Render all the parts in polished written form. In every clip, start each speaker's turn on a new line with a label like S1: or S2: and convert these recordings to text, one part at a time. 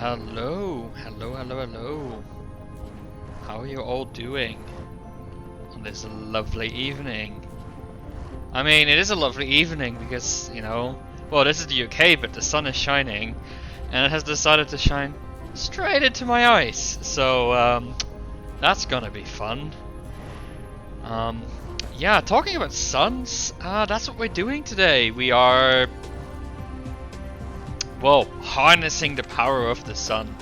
S1: Hello, hello, hello, hello. How are you all doing on this lovely evening? I mean, it is a lovely evening because, you know, well, this is the UK, but the sun is shining, and it has decided to shine straight into my eyes. So, that's gonna be fun. Yeah, talking about suns, that's what we're doing today. We are, well, harnessing the power of the sun.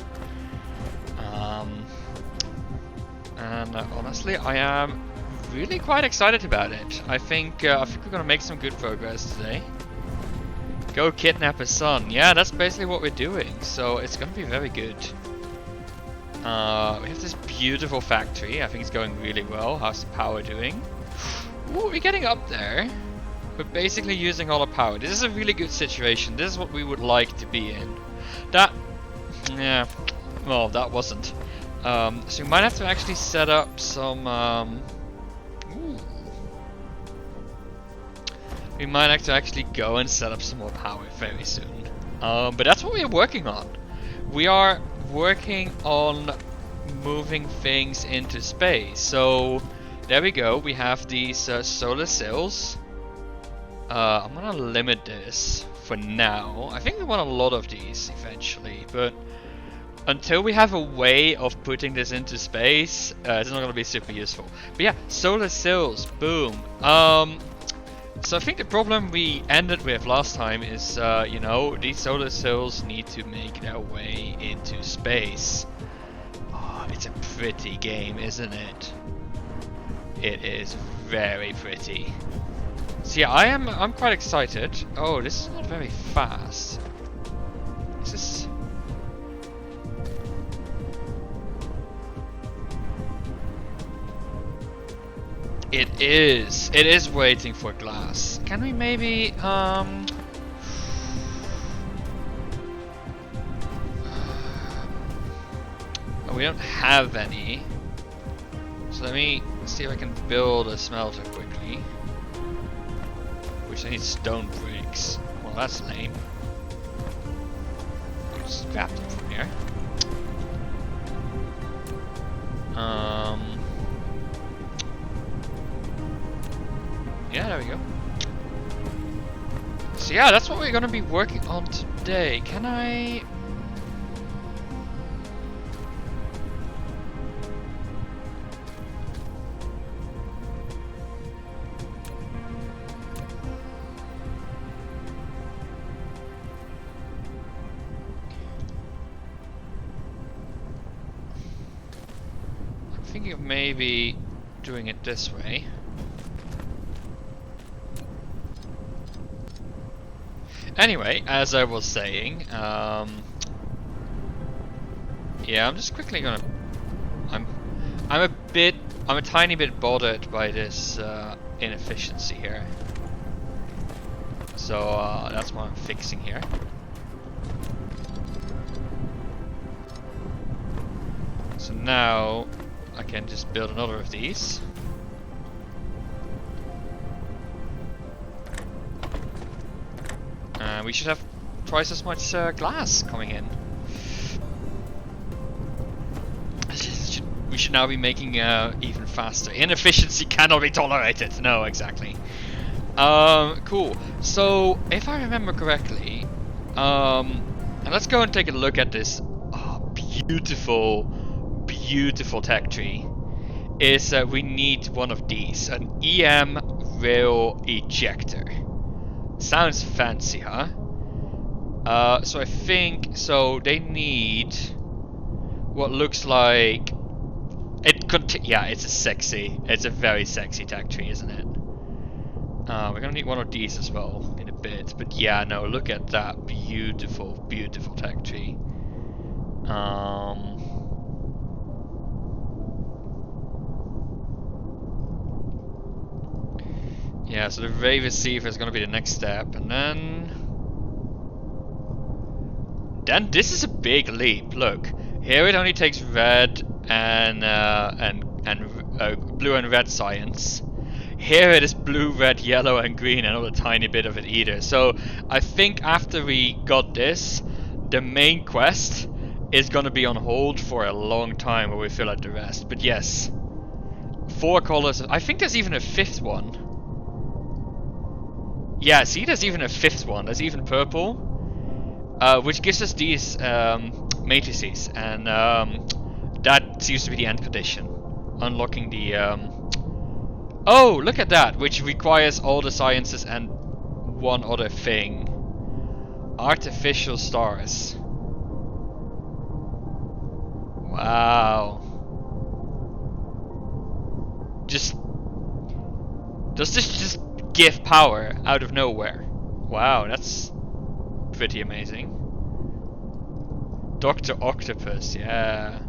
S1: And honestly, I am really quite excited about it. I think we're gonna make some good progress today. Go kidnap a sun. Yeah, that's basically what we're doing. So it's gonna be very good. We have this beautiful factory. I think it's going really well. How's the power doing? Ooh, we're getting up there. We're basically using all our power. This is a really good situation. This is what we would like to be in. Yeah, well, that wasn't. So we might have to actually set up some. We might have to actually go and set up some more power very soon. But that's what we are working on. We are working on moving things into space. So there we go. We have these solar cells. I'm gonna limit this for now. I think we want a lot of these eventually, but until we have a way of putting this into space, it's not gonna be super useful. But yeah, solar cells, boom. So I think the problem we ended with last time is, you know, these solar cells need to make their way into space. Oh, it's a pretty game, isn't it? It is very pretty. So yeah, I'm quite excited. Oh, this is not very fast. Is this? It is. It is waiting for glass. Can we maybe we don't have any. So let me see if I can build a smelter quickly. Which I need stone bricks. Well, that's lame. Just grab them from here. Yeah, there we go. So yeah, that's what we're gonna be working on today. Can I? I'm thinking of maybe doing it this way. Anyway, as I was saying, yeah, I'm just quickly gonna. I'm a tiny bit bothered by this inefficiency here. So that's what I'm fixing here. So now I can just build another of these. We should have twice as much glass coming in. We should now be making even faster. Inefficiency cannot be tolerated. No, exactly. Cool. So, if I remember correctly, and let's go and take a look at this beautiful, beautiful tech tree. Is we need one of these, an EM rail ejector. Sounds fancy, huh? So I think they need what looks like yeah, it's a very sexy tech tree, isn't it? We're gonna need one of these as well in a bit, but yeah, no, look at that beautiful, beautiful tech tree. Yeah, so the ray receiver is gonna be the next step, and then this is a big leap. Look, here it only takes red and blue and red science. Here it is blue, red, yellow, and green, and not a tiny bit of it either. So I think after we got this, the main quest is gonna be on hold for a long time while we fill out the rest. But yes, 4 colors. I think there's even a 5th one. Yeah, see, there's even a 5th one. There's even purple, which gives us these matrices, and that seems to be the end condition. Unlocking the oh, look at that, which requires all the sciences and one other thing. Artificial stars. Wow. Does this just give power out of nowhere? Wow, that's pretty amazing. Dr. Octopus, yeah.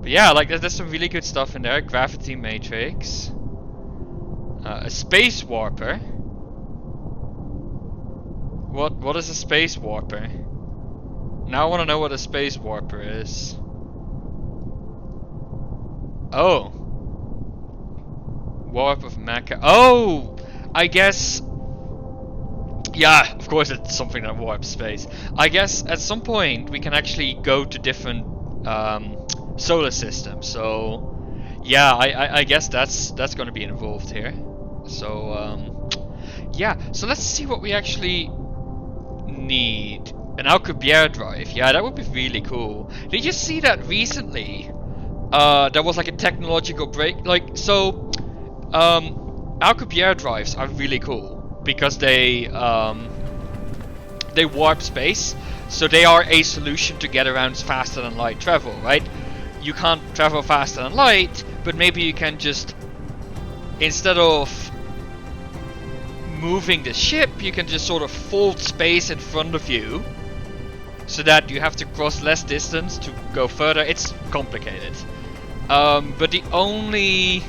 S1: But yeah, like there's some really good stuff in there. Gravity matrix. A space warper. What is a space warper? Now I want to know what a space warper is. Oh. Warp of Mecha. Oh! I guess... Yeah, of course it's something that warps space. I guess at some point we can actually go to different solar systems. So... Yeah, I guess that's going to be involved here. So, yeah. So let's see what we actually need. An Alcubierre drive. Yeah, that would be really cool. Did you see that recently? There was like a technological break. Like, so, Alcubierre drives are really cool because they warp space. So they are a solution to get around faster than light travel, right? You can't travel faster than light, but maybe you can just, instead of moving the ship, you can just sort of fold space in front of you so that you have to cross less distance to go further. It's complicated. But the only...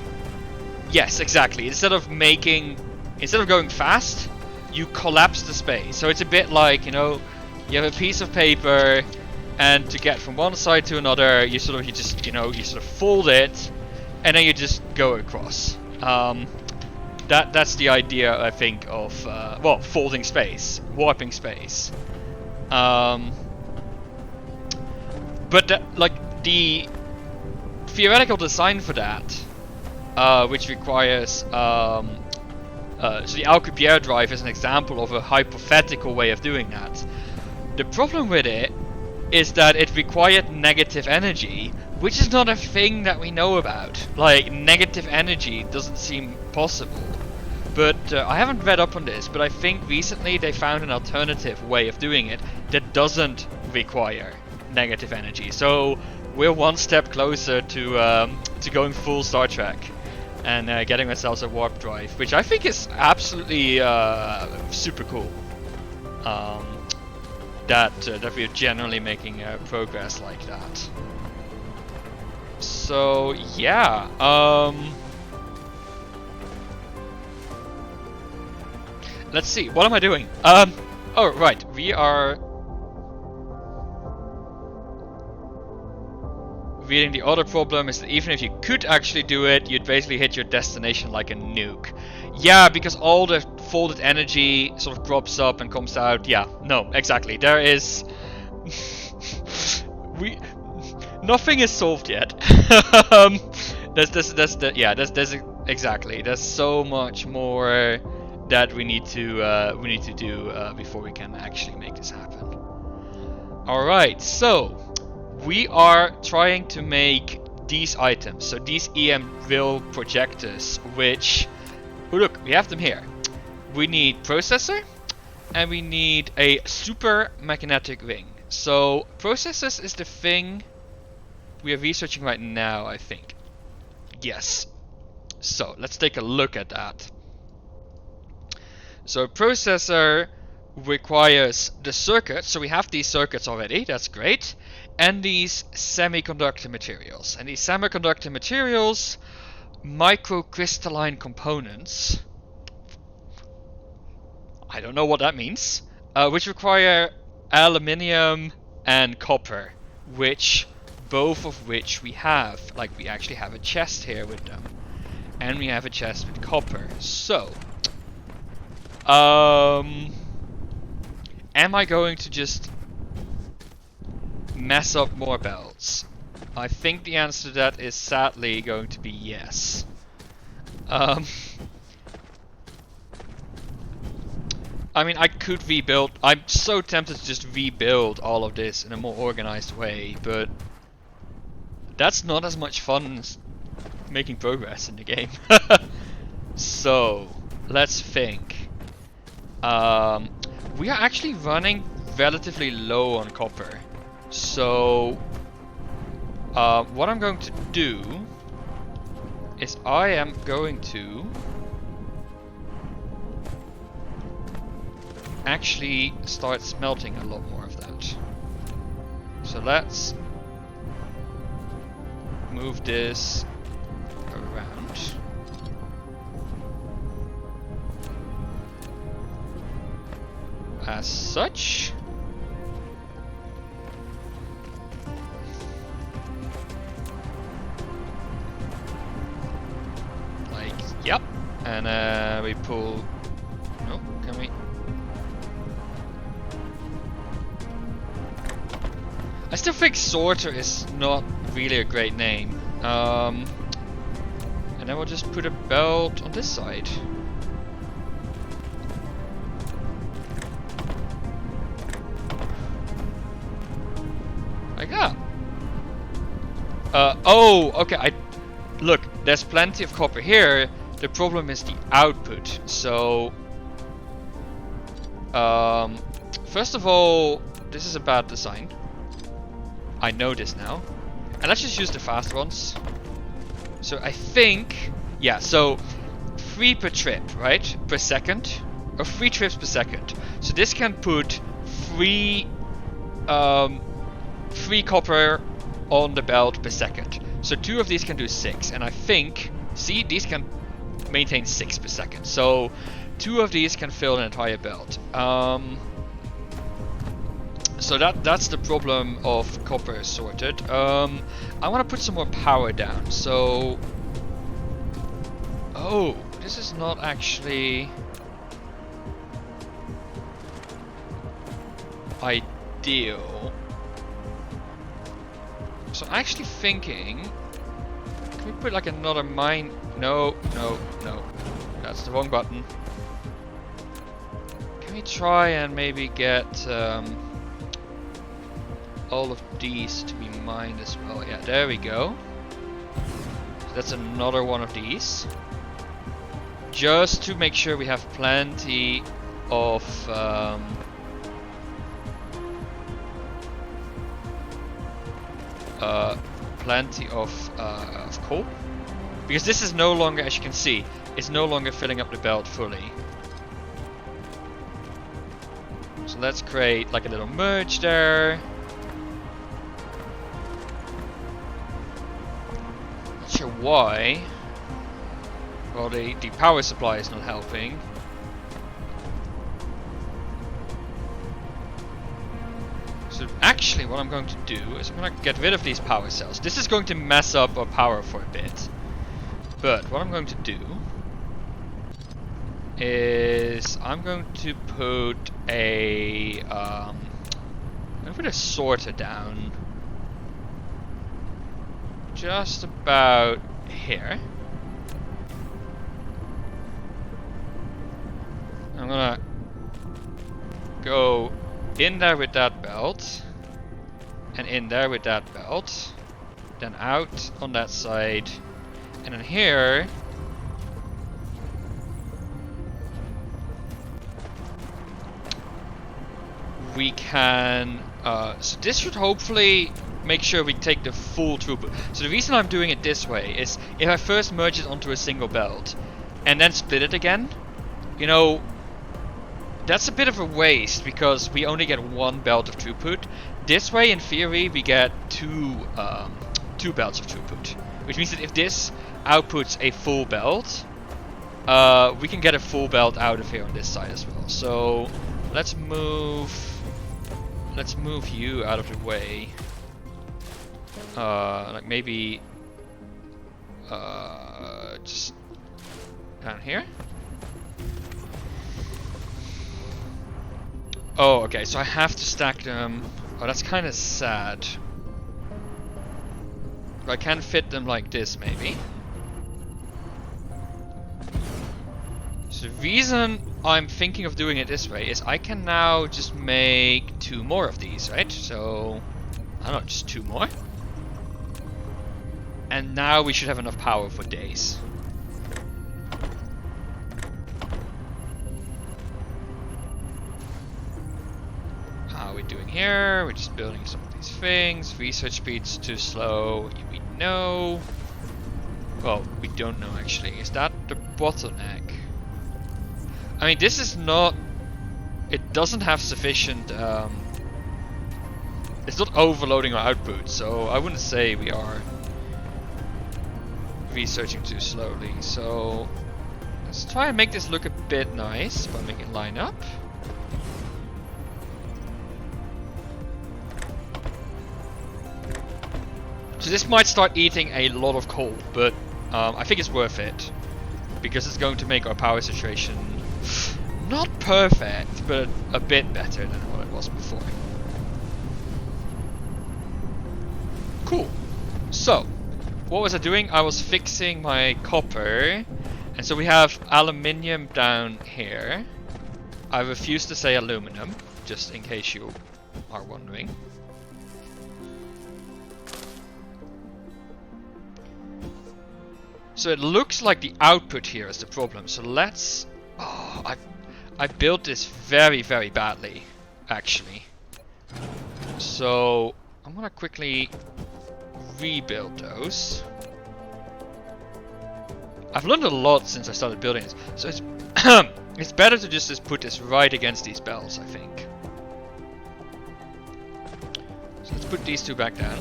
S1: Yes, exactly. Instead of going fast, you collapse the space. So it's a bit like, you know, you have a piece of paper, and to get from one side to another, you sort of fold it, and then you just go across. That's the idea, I think, of folding space, warping space. But the theoretical design for that, which requires so the Alcubierre drive is an example of a hypothetical way of doing that. The problem with it is that it required negative energy, which is not a thing that we know about. Like, negative energy doesn't seem possible. But I haven't read up on this, but I think recently they found an alternative way of doing it that doesn't require negative energy. So we're one step closer to going full Star Trek and getting ourselves a warp drive, which I think is absolutely super cool. That we're generally making progress like that. So yeah, let's see. What am I doing? Oh right, we are reading. The other problem is that even if you could actually do it, you'd basically hit your destination like a nuke. Yeah, because all the folded energy sort of crops up and comes out. Yeah, no, exactly. There is nothing is solved yet. Exactly. There's so much more that we need to do before we can actually make this happen. All right, so we are trying to make these items. So these EM-Will projectors, which, oh look, we have them here. We need processor, and we need a super magnetic ring. So processors is the thing we are researching right now, I think. Yes. So let's take a look at that. So processor requires the circuits. So we have these circuits already. That's great. And these semiconductor materials. And these semiconductor materials, microcrystalline components. I don't know what that means. Which require aluminium and copper, both of which we have. Like, we actually have a chest here with them, and we have a chest with copper. So, am I going to just mess up more belts? I think the answer to that is sadly going to be yes. I mean, I could rebuild. I'm so tempted to just rebuild all of this in a more organized way, but that's not as much fun as making progress in the game. So, let's think. We are actually running relatively low on copper. So, what I'm going to do is I am going to actually start smelting a lot more of that. So let's move this around. As such. Like, yep. And we pull... No, can we... I still think sorter is not really a great name. And then we'll just put a belt on this side. Like that. Oh, okay. Look, there's plenty of copper here. The problem is the output. So, first of all, this is a bad design. I know this now. And let's just use the fast ones. So I think, yeah, so 3 per trip, right? Per second. Or 3 trips per second. So this can put 3 copper on the belt per second. So 2 of these can do 6. And I think, see, these can maintain 6 per second. So 2 of these can fill an entire belt. So that's the problem of copper sorted. I want to put some more power down. So, oh, this is not actually ideal. So I'm actually thinking, can we put like another mine? No, no, no. That's the wrong button. Can we try and maybe get all of these to be mined as well? Yeah, there we go. So that's another one of these. Just to make sure we have plenty of coal. Because this is no longer, as you can see, it's no longer filling up the belt fully. So let's create like a little merge there. Not sure why. Well, the power supply is not helping. So actually what I'm going to do is I'm going to get rid of these power cells. This is going to mess up our power for a bit. But what I'm going to do is I'm going to put a sorter down just about here. I'm gonna go in there with that belt and in there with that belt, then out on that side, and then here we can so this should hopefully make sure we take the full throughput. So the reason I'm doing it this way is if I first merge it onto a single belt and then split it again, you know, that's a bit of a waste because we only get 1 belt of throughput. This way, in theory, we get two belts of throughput, which means that if this outputs a full belt, we can get a full belt out of here on this side as well. So let's move you out of the way. Like maybe just down here. Oh, okay, so I have to stack them. Oh, that's kind of sad. I can fit them like this, maybe. So the reason I'm thinking of doing it this way is I can now just make 2 more of these, right? So, I don't know, just 2 more. And now we should have enough power for days. How are we doing here? We're just building some of these things. Research speed's too slow. We know. Well, we don't know actually. Is that the bottleneck? I mean, this is not... It doesn't have sufficient... it's not overloading our output, so I wouldn't say we are researching too slowly. So let's try and make this look a bit nice by making it line up. So this might start eating a lot of coal, but I think it's worth it. Because it's going to make our power situation not perfect, but a bit better than what it was before. Cool. So, what was I doing? I was fixing my copper. And so we have aluminium down here. I refuse to say aluminum, just in case you are wondering. So it looks like the output here is the problem. So let's... Oh, I built this very, very badly, actually. So I'm gonna quickly rebuild those. I've learned a lot since I started building this. So it's it's better to just put this right against these bells, I think. So let's put these 2 back down.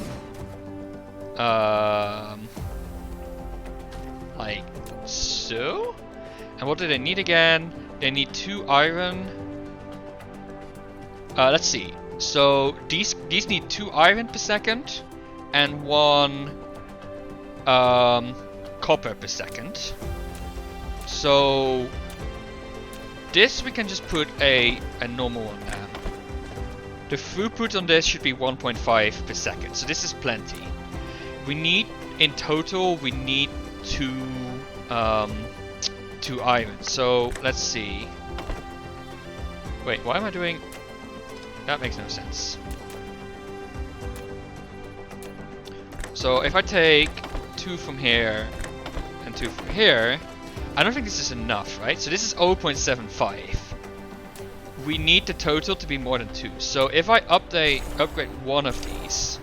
S1: Like so. And what do they need again? They need 2 iron. Let's see. So these need 2 iron per second and 1 copper per second. So this we can just put a normal one down. The throughput on this should be 1.5 per second. So this is plenty. We need, in total, we need 2 iron. So let's see. Wait, why am I doing... That makes no sense. So if I take 2 from here and 2 from here, I don't think this is enough, right? So this is 0.75. We need the total to be more than 2. So if I upgrade one of these,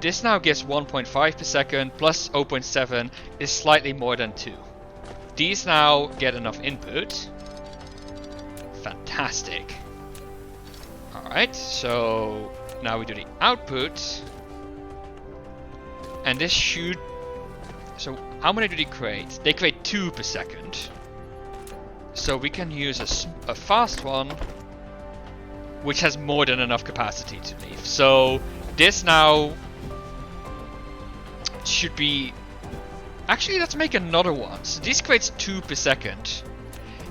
S1: this now gets 1.5 per second plus 0.7 is slightly more than 2. These now get enough input. Fantastic. Alright, so now we do the output. And this should... So how many do they create? They create 2 per second. So we can use a fast one, which has more than enough capacity to leave. So this now should be... Actually, let's make another one. So this creates 2 per second.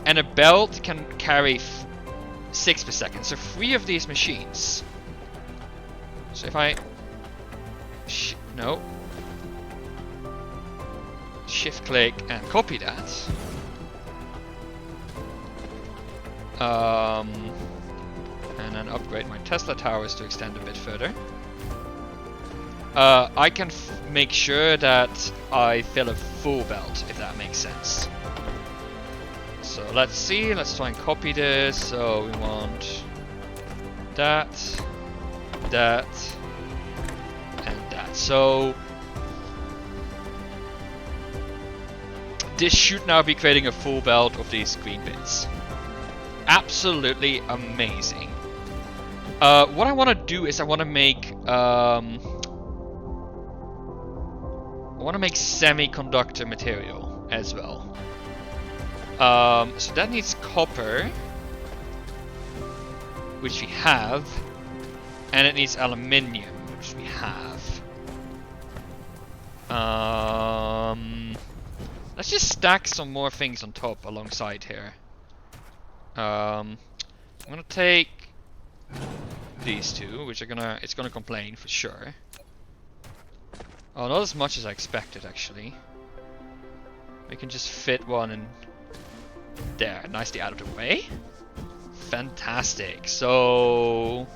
S1: And a belt can carry 6 per second. So 3 of these machines. So if I... No. Shift click and copy that. And then upgrade my Tesla towers to extend a bit further. I can make sure that I fill a full belt, if that makes sense. So let's see, let's try and copy this. So we want that, that, and that. So this should now be creating a full belt of these green bits. Absolutely amazing. What I want to do is I want to make semiconductor material as well. So that needs copper, which we have, and it needs aluminium, which we have. Let's just stack some more things on top alongside here. I'm gonna take these two, which are it's gonna complain for sure. Oh, not as much as I expected actually. We can just fit one in there, nicely out of the way. Fantastic. So,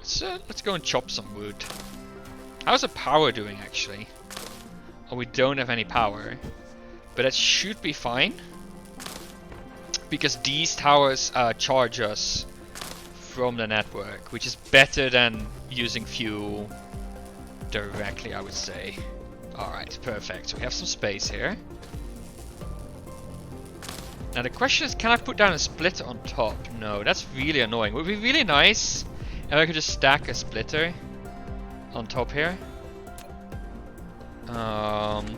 S1: let's go and chop some wood. How's the power doing actually? Oh, we don't have any power, but that should be fine because these towers charge us from the network, which is better than using fuel directly, I would say. Alright, perfect. So we have some space here. Now the question is, can I put down a splitter on top? No, that's really annoying. It would be really nice if I could just stack a splitter on top here. I'm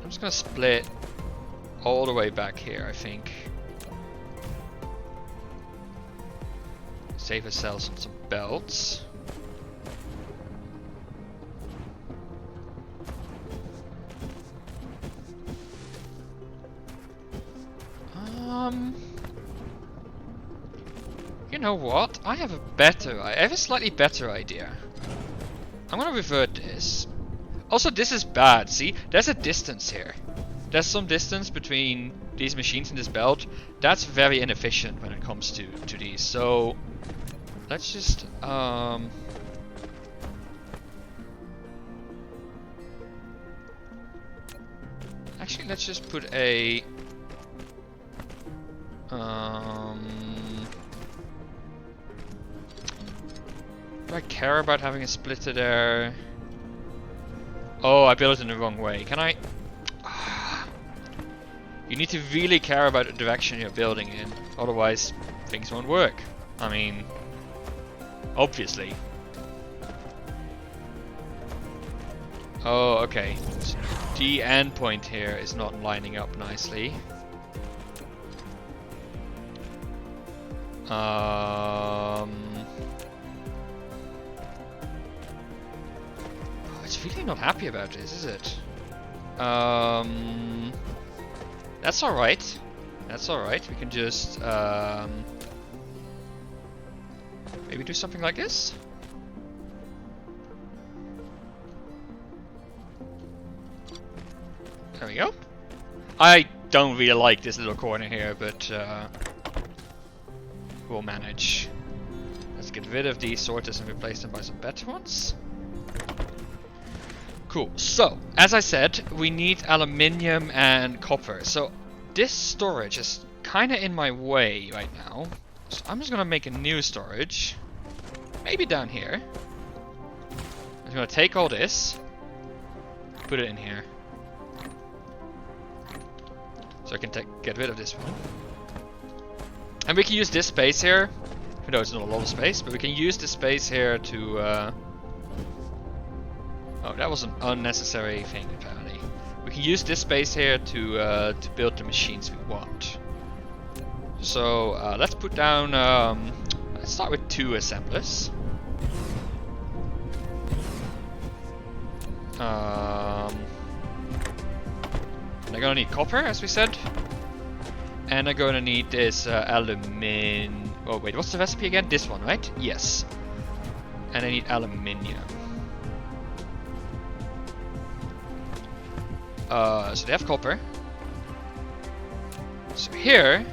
S1: just gonna split all the way back here, I think. Save ourselves on some belts. You know what? I have a slightly better idea. I'm gonna revert this. Also, this is bad. See, there's a distance here. There's some distance between these machines and this belt. That's very inefficient when it comes to these. So let's just actually let's just put a do I care about having a splitter there? Oh, I built it in the wrong way. Can I? You need to really care about the direction you're building in, otherwise things won't work. I mean, obviously. Oh, okay. So the endpoint here is not lining up nicely. It's really not happy about this, is it? That's alright. That's alright. We can just maybe do something like this. There we go. I don't really like this little corner here, but we'll manage. Let's get rid of these sorters and replace them by some better ones. Cool. So, as I said, we need aluminium and copper. So, this storage is kind of in my way right now. So, I'm just going to make a new storage. Maybe down here. I'm going to take all this. Put it in here. So I can get rid of this one. And we can use this space here. Even though it's not a lot of space. But we can use this space here to... Oh, that was an unnecessary thing, apparently. We can use this space here to build the machines we want. So let's put down. Let's start with 2 assemblers. And I'm gonna need copper, as we said, and I'm gonna need this aluminium. Oh wait, what's the recipe again? This one, right? Yes. And I need aluminium. So they have copper. So here...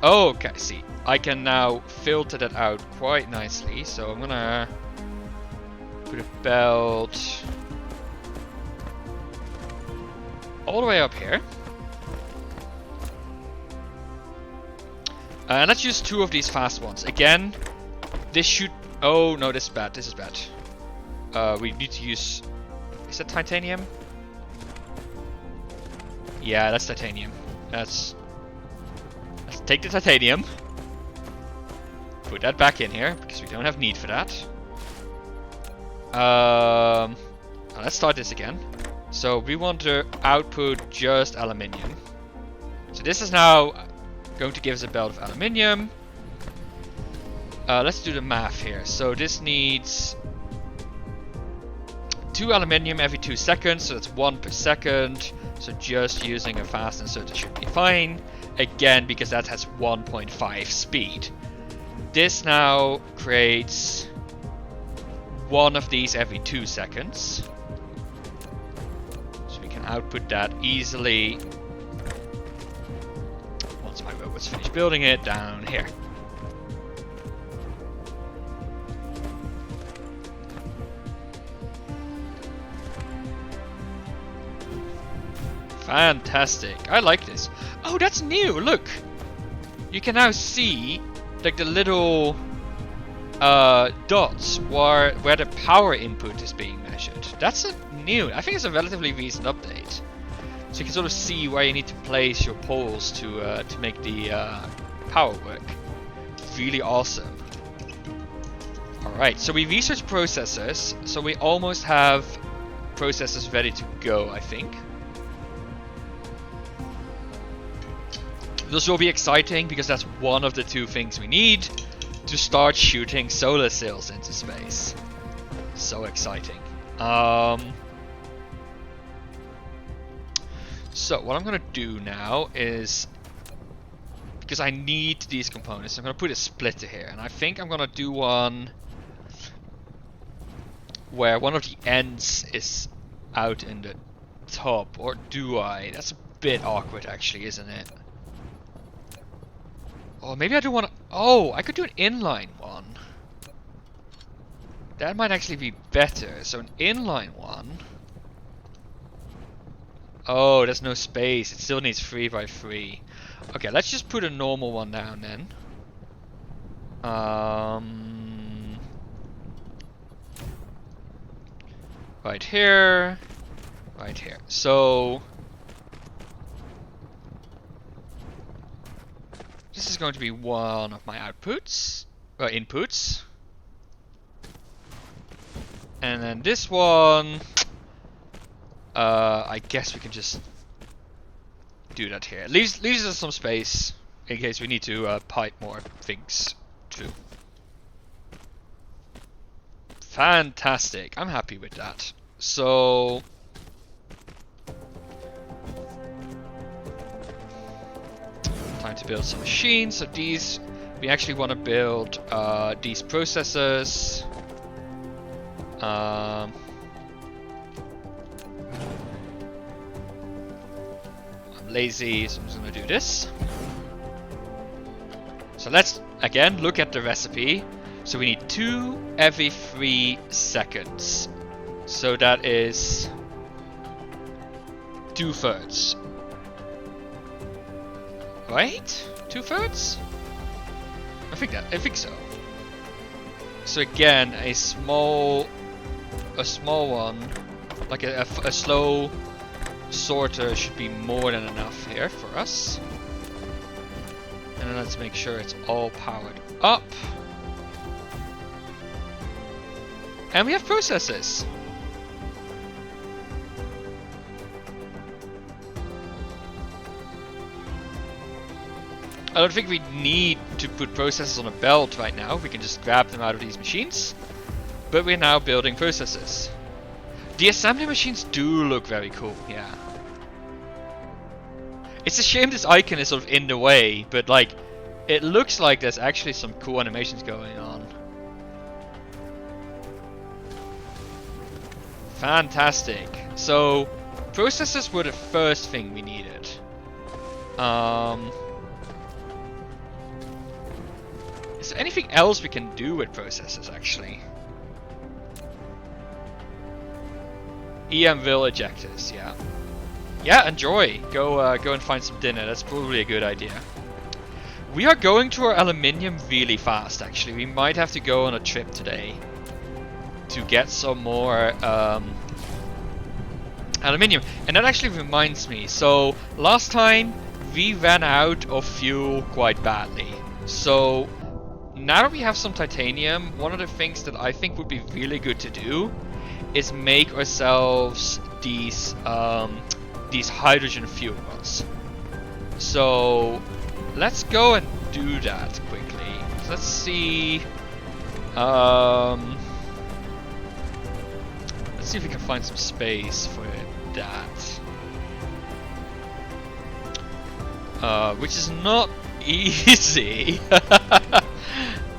S1: Oh, okay, see. I can now filter that out quite nicely. So I'm gonna put a belt all the way up here. And let's use 2 of these fast ones. Again, this should... Oh, no, this is bad. This is bad. We need to use... Is that titanium? Yeah, that's titanium. Let's take the titanium. Put that back in here, because we don't have need for that. Let's start this again. So we want to output just aluminium. So this is now going to give us a belt of aluminium. Let's do the math here. So this needs 2 aluminium every 2 seconds, so that's 1 per second. So just using a fast inserter should be fine. Again, because that has 1.5 speed. This now creates 1 of these every 2 seconds. So we can output that easily once my robot's finished building it down here. Fantastic. I like this. Oh, that's new. Look. You can now see like the little dots where the power input is being measured. That's a new. I think it's a relatively recent update. So you can sort of see where you need to place your poles to make the power work. Really awesome. Alright, so we researched processors. So we almost have processors ready to go, I think. This will be exciting because that's one of the 2 things we need to start shooting solar sails into space. So exciting. So what I'm gonna do now is, because I need these components, I'm gonna put a splitter here, and I think I'm gonna do one where one of the ends is out in the top, or do I? That's a bit awkward actually, isn't it? Oh, maybe I do want to... Oh, I could do an inline one. That might actually be better. So an inline one. Oh, there's no space. It still needs 3 by 3. Okay, let's just put a normal one down then. Right here. Right here. So... this is going to be one of my outputs, or inputs. And then this one, I guess we can just do that here. Leaves us some space in case we need to pipe more things through. Fantastic, I'm happy with that. So... time to build some machines. So these, we actually want to build these processors. I'm lazy, so I'm just going to do this. So let's again look at the recipe. So we need 2 every 3 seconds. So that is 2/3. Right? 2/3? I think so. So again, a small one, like a slow sorter should be more than enough here for us. And then let's make sure it's all powered up. And we have processors. I don't think we need to put processors on a belt right now. We can just grab them out of these machines. But we're now building processors. The assembly machines do look very cool, yeah. It's a shame this icon is sort of in the way, but like, it looks like there's actually some cool animations going on. Fantastic. So, processors were the first thing we needed. Is there anything else we can do with processors, actually? EMville ejectors, yeah. Yeah, enjoy. Go and find some dinner. That's probably a good idea. We are going to our aluminium really fast, actually. We might have to go on a trip today to get some more aluminium. And that actually reminds me. So, last time we ran out of fuel quite badly. So, now that we have some titanium, one of the things that I think would be really good to do is make ourselves these hydrogen fuel rods. So let's go and do that quickly. Let's see. Let's see if we can find some space for that. Which is not easy. So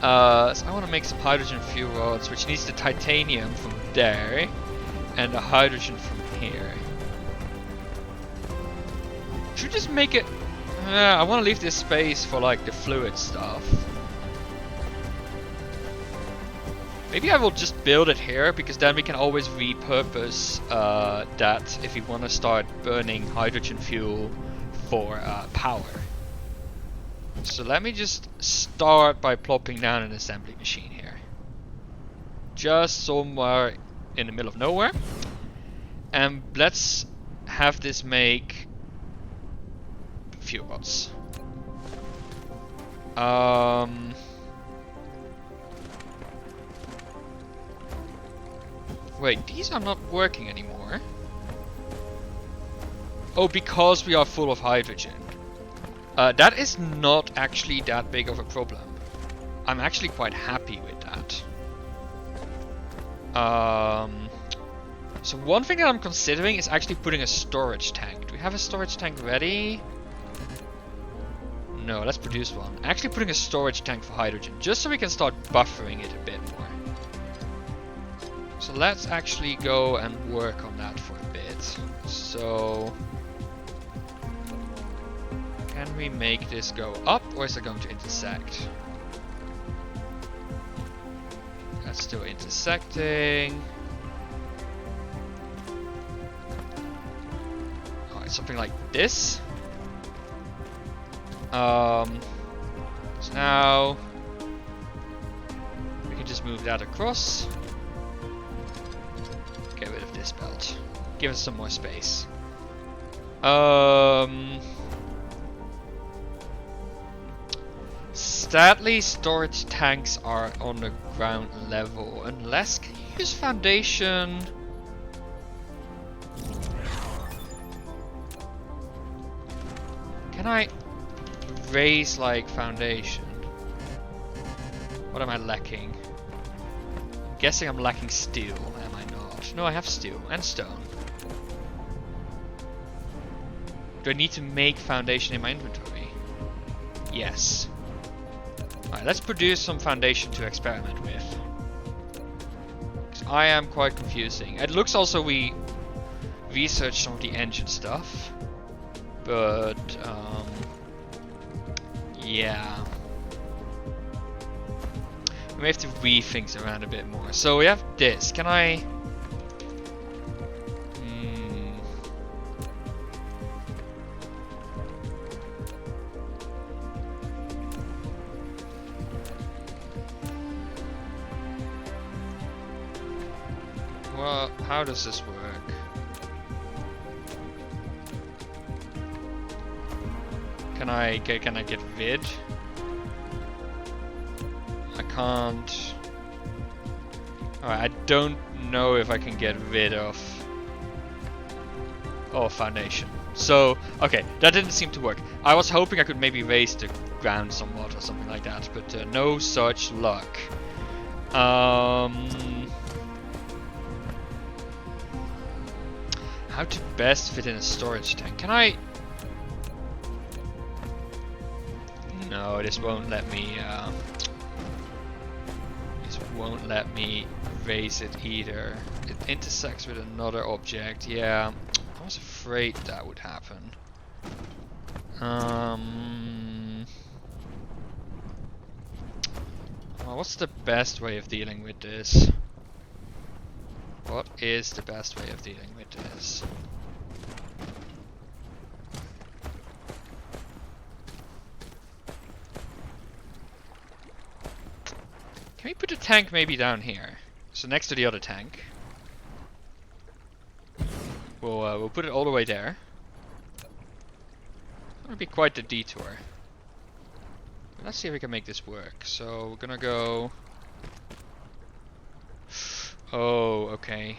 S1: I want to make some hydrogen fuel rods, which needs the titanium from there and the hydrogen from here. Should we just make it... I want to leave this space for like the fluid stuff. Maybe I will just build it here, because then we can always repurpose that if we want to start burning hydrogen fuel for power. So let me just start by plopping down an assembly machine here. Just somewhere in the middle of nowhere. And let's have this make fuel rods. Wait, these are not working anymore. Oh, because we are full of hydrogen. That is not actually that big of a problem. I'm actually quite happy with that. So one thing that I'm considering is actually putting a storage tank. Do we have a storage tank ready? No, let's produce one. Actually putting a storage tank for hydrogen, just so we can start buffering it a bit more. So let's actually go and work on that for a bit. So... can we make this go up, or is it going to intersect? That's still intersecting. Alright, something like this. So now we can just move that across. Get rid of this belt. Give us some more space. Sadly, storage tanks are on the ground level. Unless, can you use foundation? Can I raise like foundation? What am I lacking? I'm guessing I'm lacking steel, am I not? No, I have steel and stone. Do I need to make foundation in my inventory? Yes. Alright, let's produce some foundation to experiment with. 'Cause I am quite confusing. It looks also we researched some of the engine stuff. But, yeah. We have to weave things around a bit more. So we have this. Can I... well, how does this work? Can I get vid? I can't. Alright, I don't know if I can get rid of foundation. So, okay, that didn't seem to work. I was hoping I could maybe raise the ground somewhat or something like that, but no such luck. How to best fit in a storage tank? Can I... no, this won't let me, this won't let me raise it either. It intersects with another object, yeah. I was afraid that would happen. Well, what's the best way of dealing with this? What is the best way of dealing with this? Can we put the tank maybe down here? So next to the other tank. We'll put it all the way there. That'll be quite the detour. But let's see if we can make this work. So we're gonna go... oh, okay.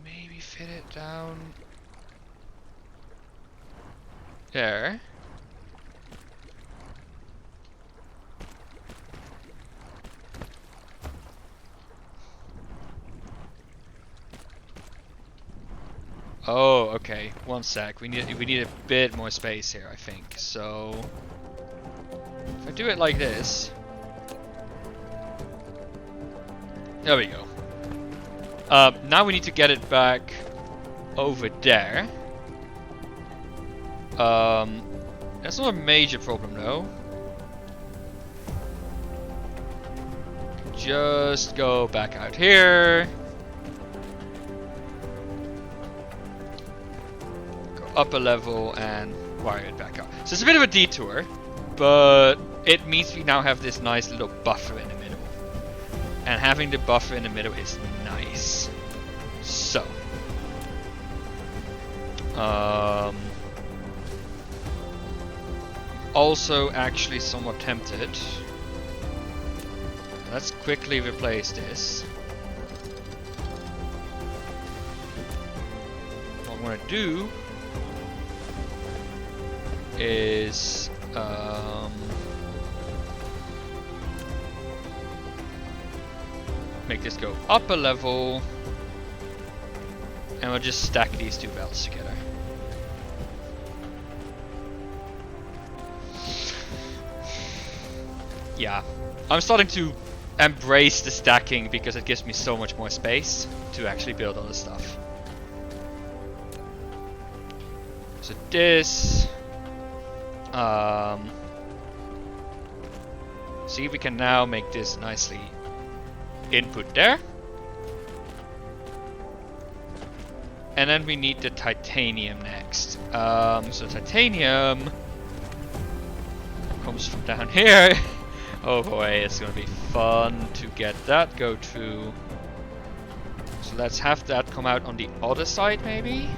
S1: Maybe fit it down there. Oh, okay. One sec. We need a bit more space here, I think. So if I do it like this, there we go. Now we need to get it back over there. That's not a major problem though. Just go back out here. Go up a level and wire it back up. So it's a bit of a detour, but it means we now have this nice little buffer in the middle. And having the buffer in the middle is nice. So. Also actually somewhat tempted. Let's quickly replace this. What I'm gonna do is make this go up a level, and we'll just stack these two belts together. Yeah, I'm starting to embrace the stacking because it gives me so much more space to actually build all this stuff. So this, see, we can now make this nicely input there. And then we need the titanium next. So titanium comes from down here. Oh boy, it's gonna be fun to get that go to. So let's have that come out on the other side maybe.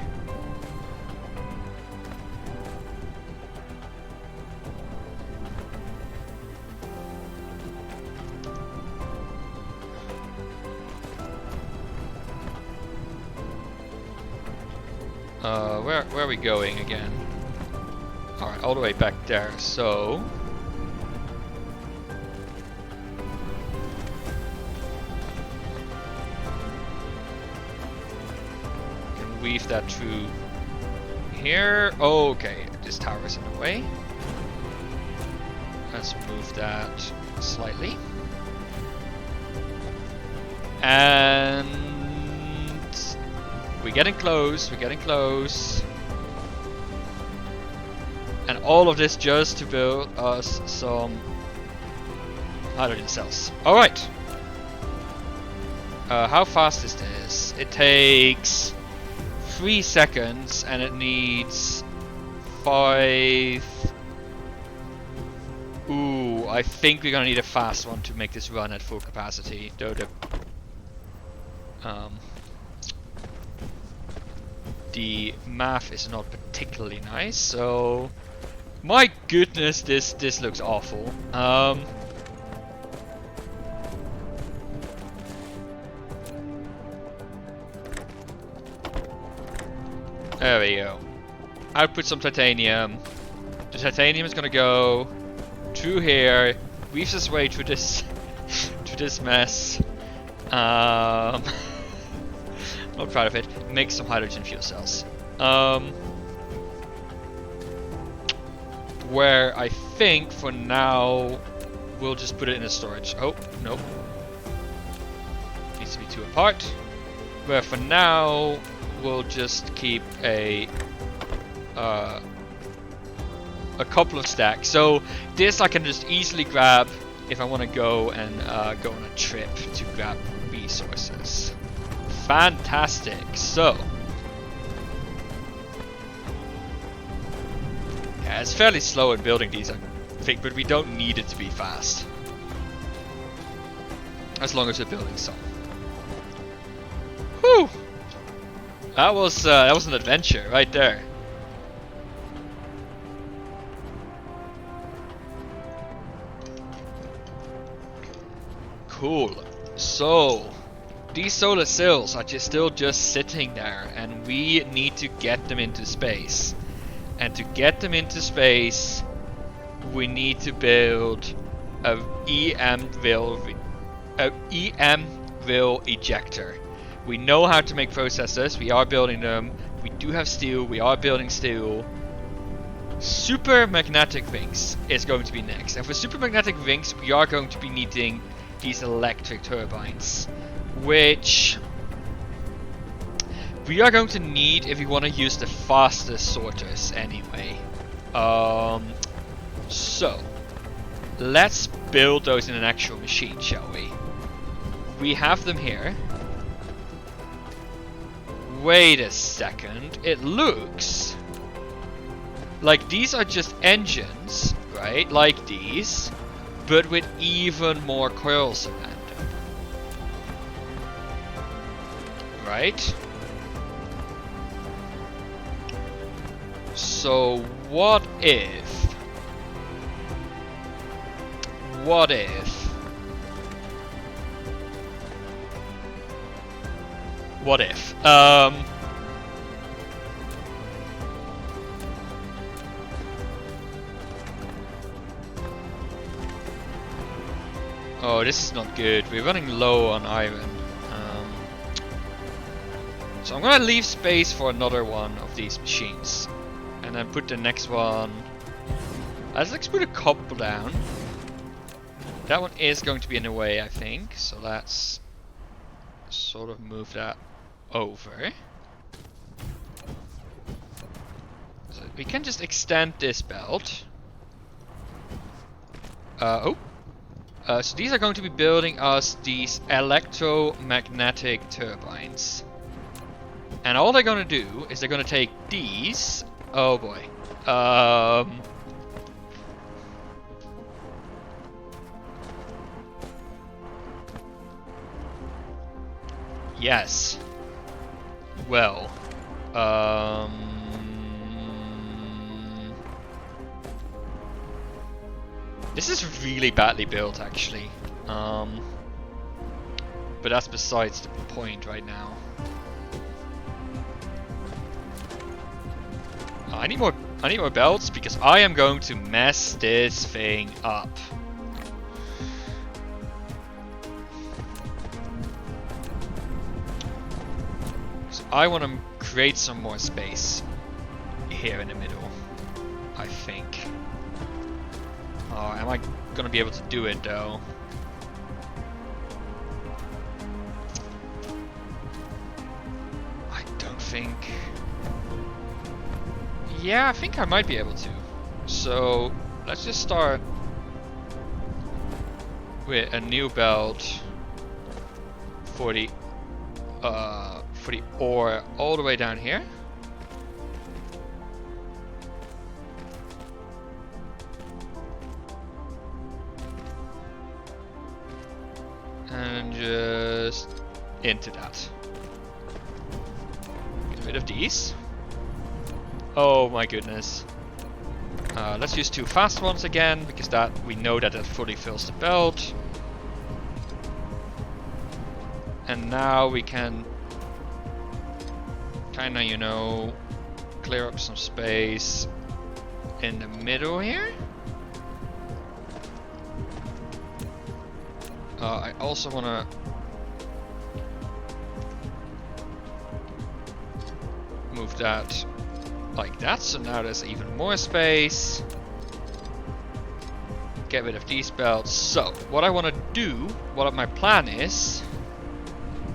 S1: Where are we going again? Alright, all the way back there, so can weave that through here. Oh, okay, this tower's in the way. Let's move that slightly. And we're getting close, we're getting close. And all of this just to build us some hydrogen cells. Alright. How fast is this? It takes 3 seconds and it needs 5. Ooh, I think we're gonna need a fast one to make this run at full capacity. Though the math is not particularly nice, so my goodness, this looks awful. There we go. Output some titanium. The titanium is gonna go through here, weaves its way through this through this mess. Not proud of it. Make some hydrogen fuel cells. Where I think for now we'll just put it in a storage. Oh, nope. Needs to be 2 apart. Where for now we'll just keep a couple of stacks. So this I can just easily grab if I want to go and go on a trip to grab resources. Fantastic. So yeah, it's fairly slow in building these, I think, but we don't need it to be fast. As long as we're building some. Whew! That was an adventure right there. Cool. So these solar cells are still just sitting there, and we need to get them into space. And to get them into space, we need to build a EM-Will ejector. We know how to make processors. We are building them. We do have steel. We are building steel. Super magnetic rings is going to be next. And for super magnetic rings, we are going to be needing these electric turbines, which we are going to need if we want to use the fastest sorters anyway. So let's build those in an actual machine, shall we? We have them here. Wait a second. It looks like these are just engines, right? Like these, but with even more coils around them. Right? So what if... What if... Oh, this is not good. We're running low on iron. So I'm gonna leave space for another one of these machines. And then put the next one... Let's put a couple down. That one is going to be in the way, I think. So let's sort of move that over. So we can just extend this belt. So these are going to be building us these electromagnetic turbines. And all they're going to do is they're going to take these... Oh boy. Yes. Well. This is really badly built, actually. But that's besides the point right now. I need more belts because I am going to mess this thing up. So I want to create some more space here in the middle, I think. Oh, am I gonna be able to do it though? I don't think... Yeah, I think I might be able to. So let's just start with a new belt for the ore all the way down here. And just into that. Get rid of these. Oh my goodness. Let's use 2 fast ones again, because that we know that fully fills the belt. And now we can kinda, you know, clear up some space in the middle here. I also wanna move that like that, so now there's even more space. Get rid of these belts. So, what I want to do, what my plan is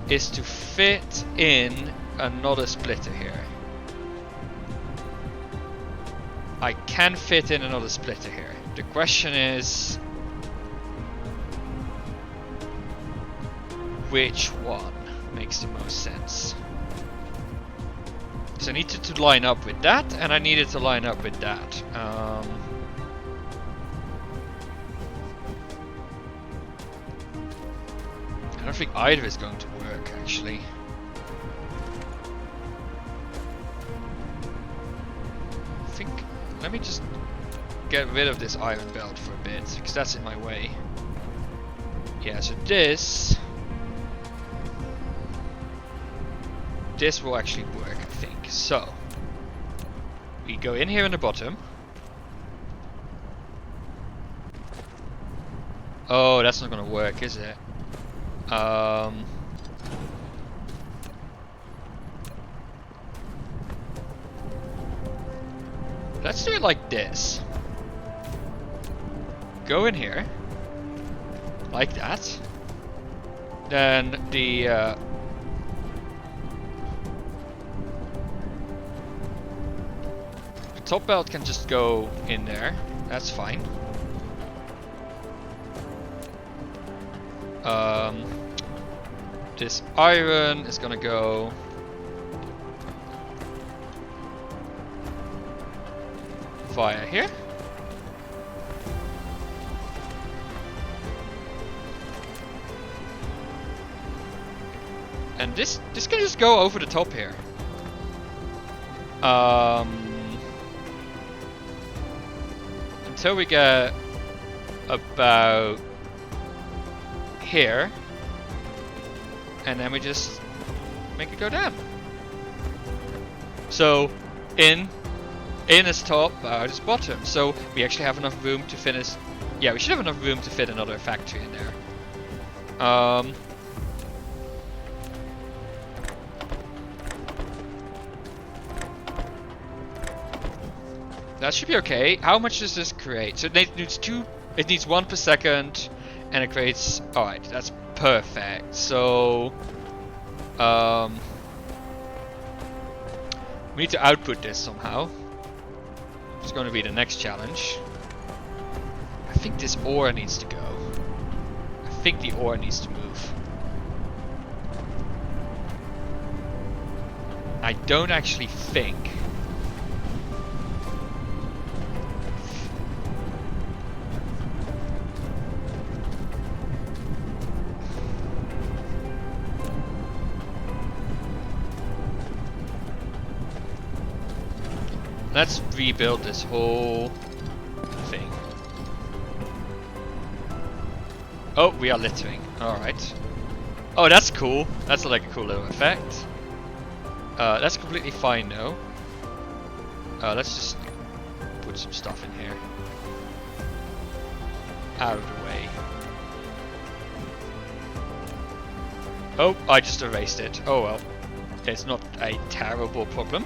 S1: to fit in another splitter here. I can fit in another splitter here. The question is, which one makes the most sense? So I needed to line up with that, and I needed to line up with that. I don't think either is going to work, actually. I think... Let me just get rid of this iron belt for a bit, because that's in my way. Yeah, so this will actually work, I think. So, we go in here in the bottom. Oh, that's not gonna work, is it? Let's do it like this. Go in here. Like that. Then the top belt can just go in there. That's fine. This iron is gonna go via here. And this can just go over the top here. Until we get about here, and then we just make it go down. So in is top, out is bottom. So we actually have enough room to finish. Yeah, we should have enough room to fit another factory in there. That should be okay. How much does this create? So it needs it needs 1 per second, and it creates. Alright, that's perfect. So we need to output this somehow. It's going to be the next challenge. I think this ore needs to go. I think the ore needs to move. I don't actually think. Let's rebuild this whole thing. Oh, we are littering. Alright. Oh, that's cool. That's like a cool little effect. That's completely fine though. Let's just put some stuff in here. Out of the way. Oh, I just erased it. Oh well. It's not a terrible problem.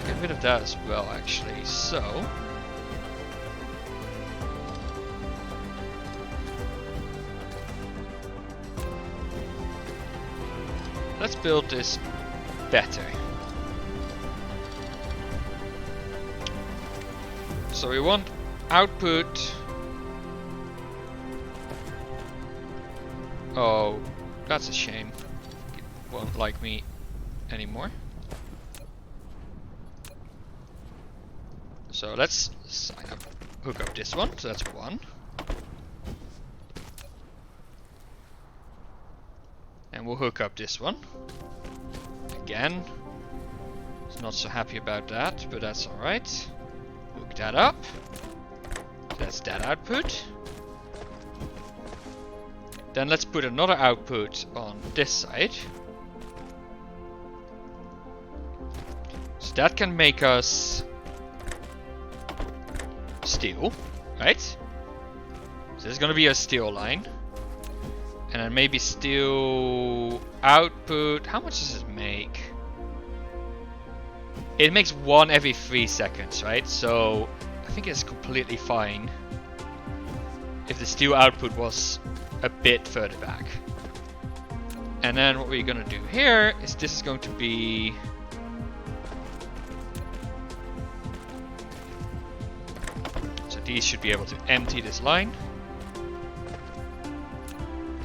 S1: Get rid of that as well, actually. So, let's build this better. So we want output. Oh, that's a shame. Won't like me anymore. So let's sign up, hook up this one. So that's 1. And we'll hook up this one. Again. He's not so happy about that, but that's alright. Hook that up. That's that output. Then let's put another output on this side. So that can make us steel, right? So there's gonna be a steel line. And then maybe steel output. How much does it make? It makes 1 every 3 seconds, right? So I think it's completely fine if the steel output was a bit further back. And then what we're gonna do here is this is going to be these should be able to empty this line.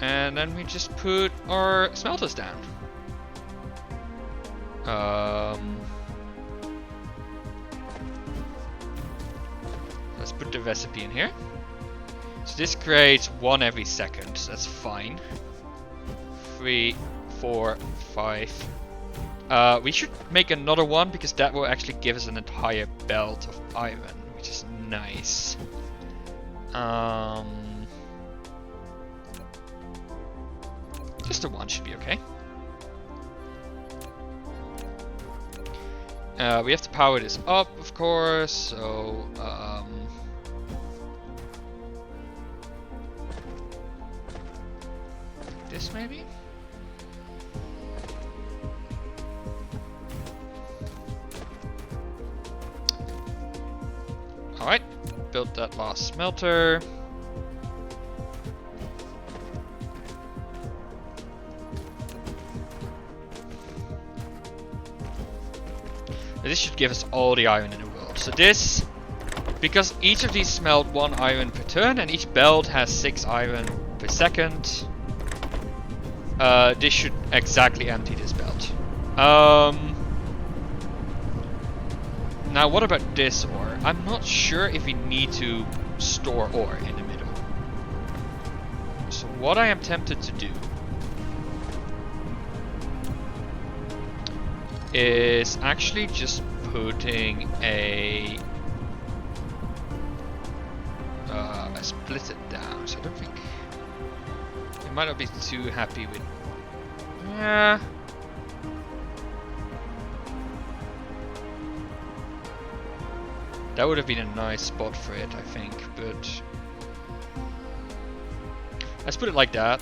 S1: And then we just put our smelters down. Let's put the recipe in here. So this creates 1 every second, so that's fine. 3, 4, 5. We should make another one because that will actually give us an entire belt of iron, which is nice. Just the 1 should be okay. We have to power this up, of course, so this maybe? build that last smelter. This should give us all the iron in the world. So this, because each of these smelt 1 iron per turn and each belt has 6 iron per second, this should exactly empty this belt. Now what about this ore? I'm not sure if we need to store ore in the middle. So what I am tempted to do is actually just putting a split it down. So I don't think you might not be too happy with. Yeah. That would have been a nice spot for it, I think, but let's put it like that.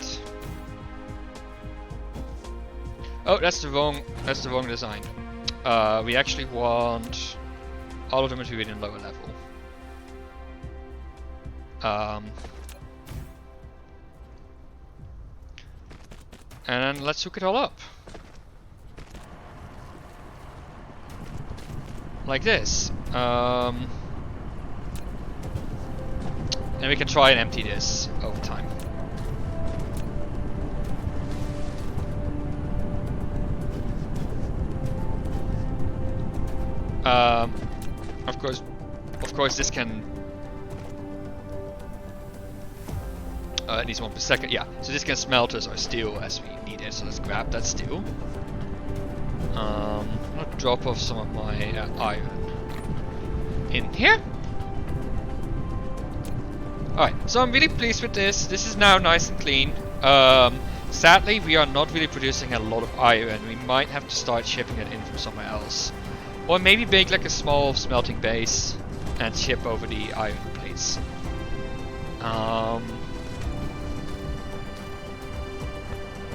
S1: Oh, that's the wrong design. We actually want all of them to be in lower level. And then let's hook it all up. Like this. And we can try and empty this over time. Of course, this can. It needs 1 per second. Yeah, so this can smelt us our steel as we need it. So let's grab that steel. I'm gonna drop off some of my iron in here. Alright, so I'm really pleased with this. This is now nice and clean. Sadly, we are not really producing a lot of iron. We might have to start shipping it in from somewhere else. Or maybe make like a small smelting base and ship over the iron plates.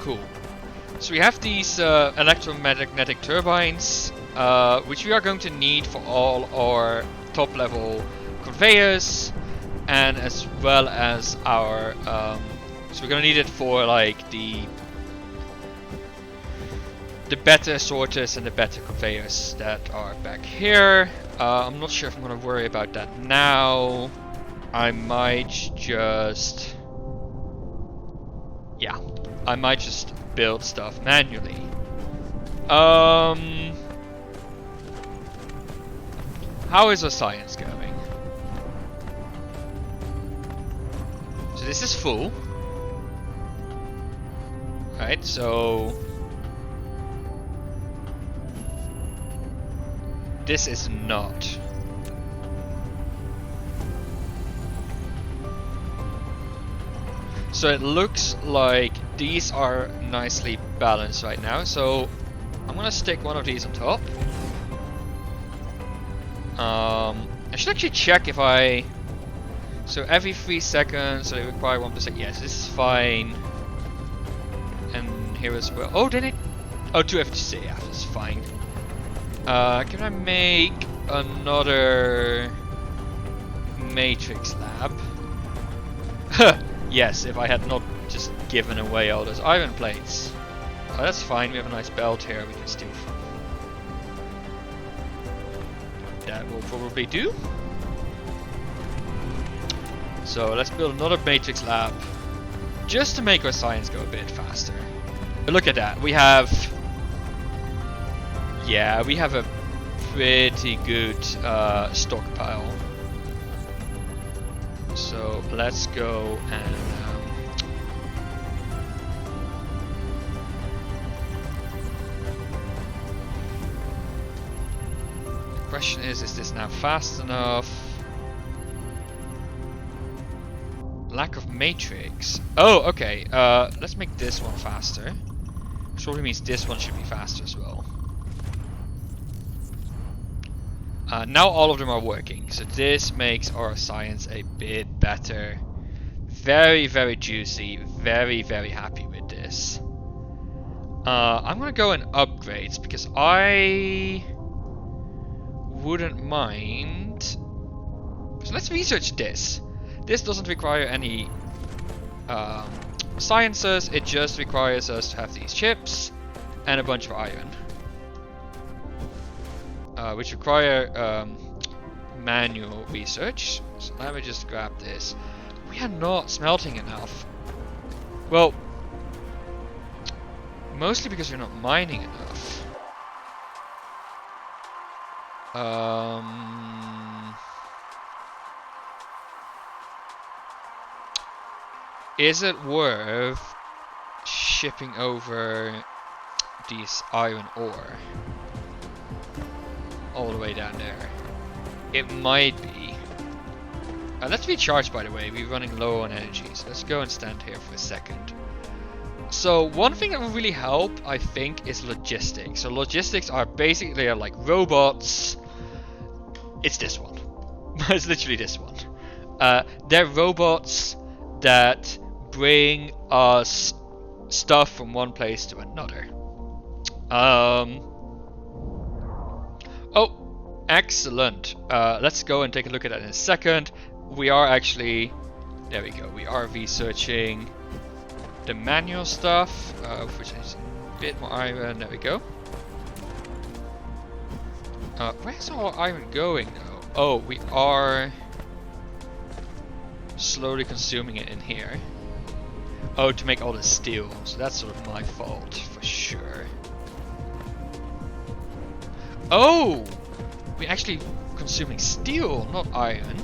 S1: Cool. So we have these electromagnetic turbines, which we are going to need for all our top level conveyors, and as well as our so we're gonna need it for like the better sorters and the better conveyors that are back here. I'm not sure if I'm gonna worry about that now. I might just build stuff manually. How is our science going? So this is full. Right, so this is not. So it looks like these are nicely balanced right now. So I'm gonna stick one of these on top. I should actually check if I. So every 3 seconds, so they require 1%. Yes, this is fine. And here as well. Oh, did it? Oh, 2 FTC. Yeah, that's fine. Can I make another matrix lab? Yes, if I had not just given away all those iron plates. Oh, that's fine, we have a nice belt here we can steal from. That will probably do. So let's build another matrix lab, just to make our science go a bit faster. But look at that, we have... Yeah, we have a pretty good stockpile. So let's go and the question is this now fast enough? Lack of matrix. Oh, okay. Let's make this one faster. Which probably means this one should be faster as well. Now all of them are working, so this makes our science a bit better. Very, very juicy. Very, very happy with this. I'm gonna go in upgrades because I wouldn't mind So let's research this. This doesn't require any sciences, it just requires us to have these chips and a bunch of iron. Which require manual research. So let me just grab this. We are not smelting enough. Well, mostly because we're not mining enough. Is it worth shipping over these iron ore all the way down there? It might be. Let's recharge, by the way. We're running low on energy, so let's go and stand here for a second. So one thing that will really help, I think, is logistics. So logistics are basically like robots. It's this one. It's literally this one. They're robots that bring us stuff from one place to another. Oh, excellent. Let's go and take a look at that in a second. We are actually, there we go. We are researching the manual stuff, which is a bit more iron. There we go. Where's our iron going though? Oh, we are slowly consuming it in here. Oh, to make all the steel. So that's sort of my fault for sure. Oh, we're actually consuming steel, not iron.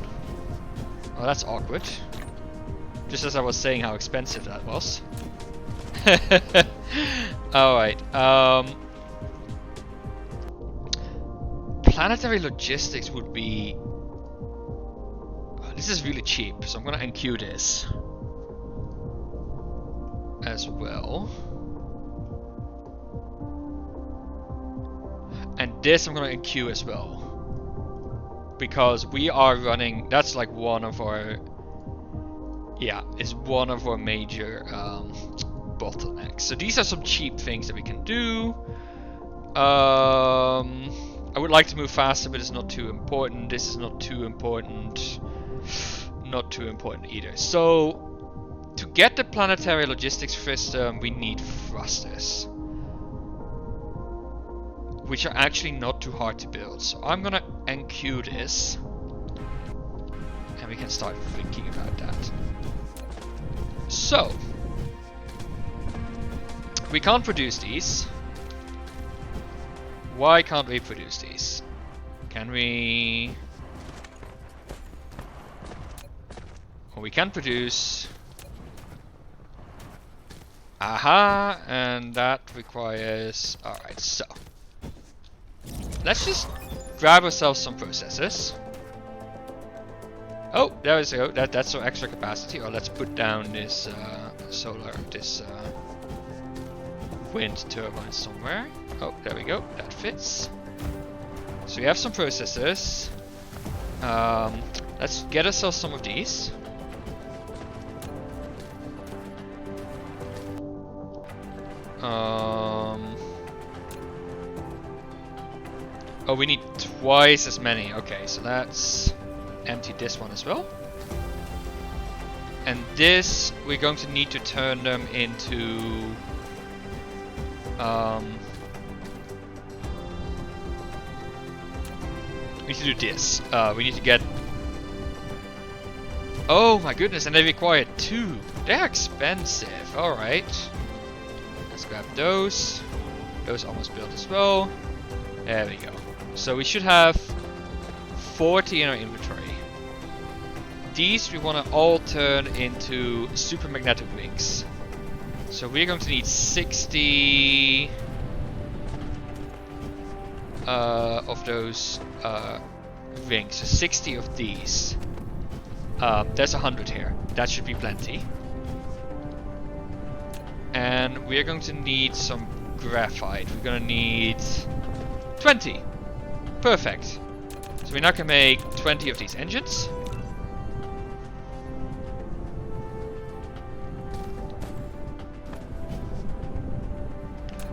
S1: Oh, that's awkward. Just as I was saying how expensive that was. Alright, planetary logistics would be... This is really cheap, so I'm gonna NQ this as well. And this I'm gonna NQ as well. Because we are running, that's like one of our, yeah, is one of our major bottlenecks. So these are some cheap things that we can do. I would like to move faster, but it's not too important. This is not too important. Not too important either. So to get the planetary logistics system, we need thrusters, which are actually not too hard to build. So I'm gonna NQ this, and we can start thinking about that. So, we can't produce these. Why can't we produce these? Can we... Well, we can produce... Aha! And that requires... Alright, so... Let's just grab ourselves some processors. Oh, there we go. That's some extra capacity. Or let's put down this wind turbine somewhere. Oh, there we go. That fits. So we have some processors. Let's get ourselves some of these. Oh, we need twice as many. Okay, so let's empty this one as well. And this, we're going to need to turn them into... we need to do this. We need to get... Oh my goodness, and they require 2. They're expensive. Alright. Let's grab those. Those almost built as well. There we go. So we should have 40 in our inventory. These we want to all turn into super magnetic wings. So we're going to need 60 of those rings. So 60 of these. There's 100 here. That should be plenty. And we're going to need some graphite. We're going to need 20. Perfect. So we now can make 20 of these engines.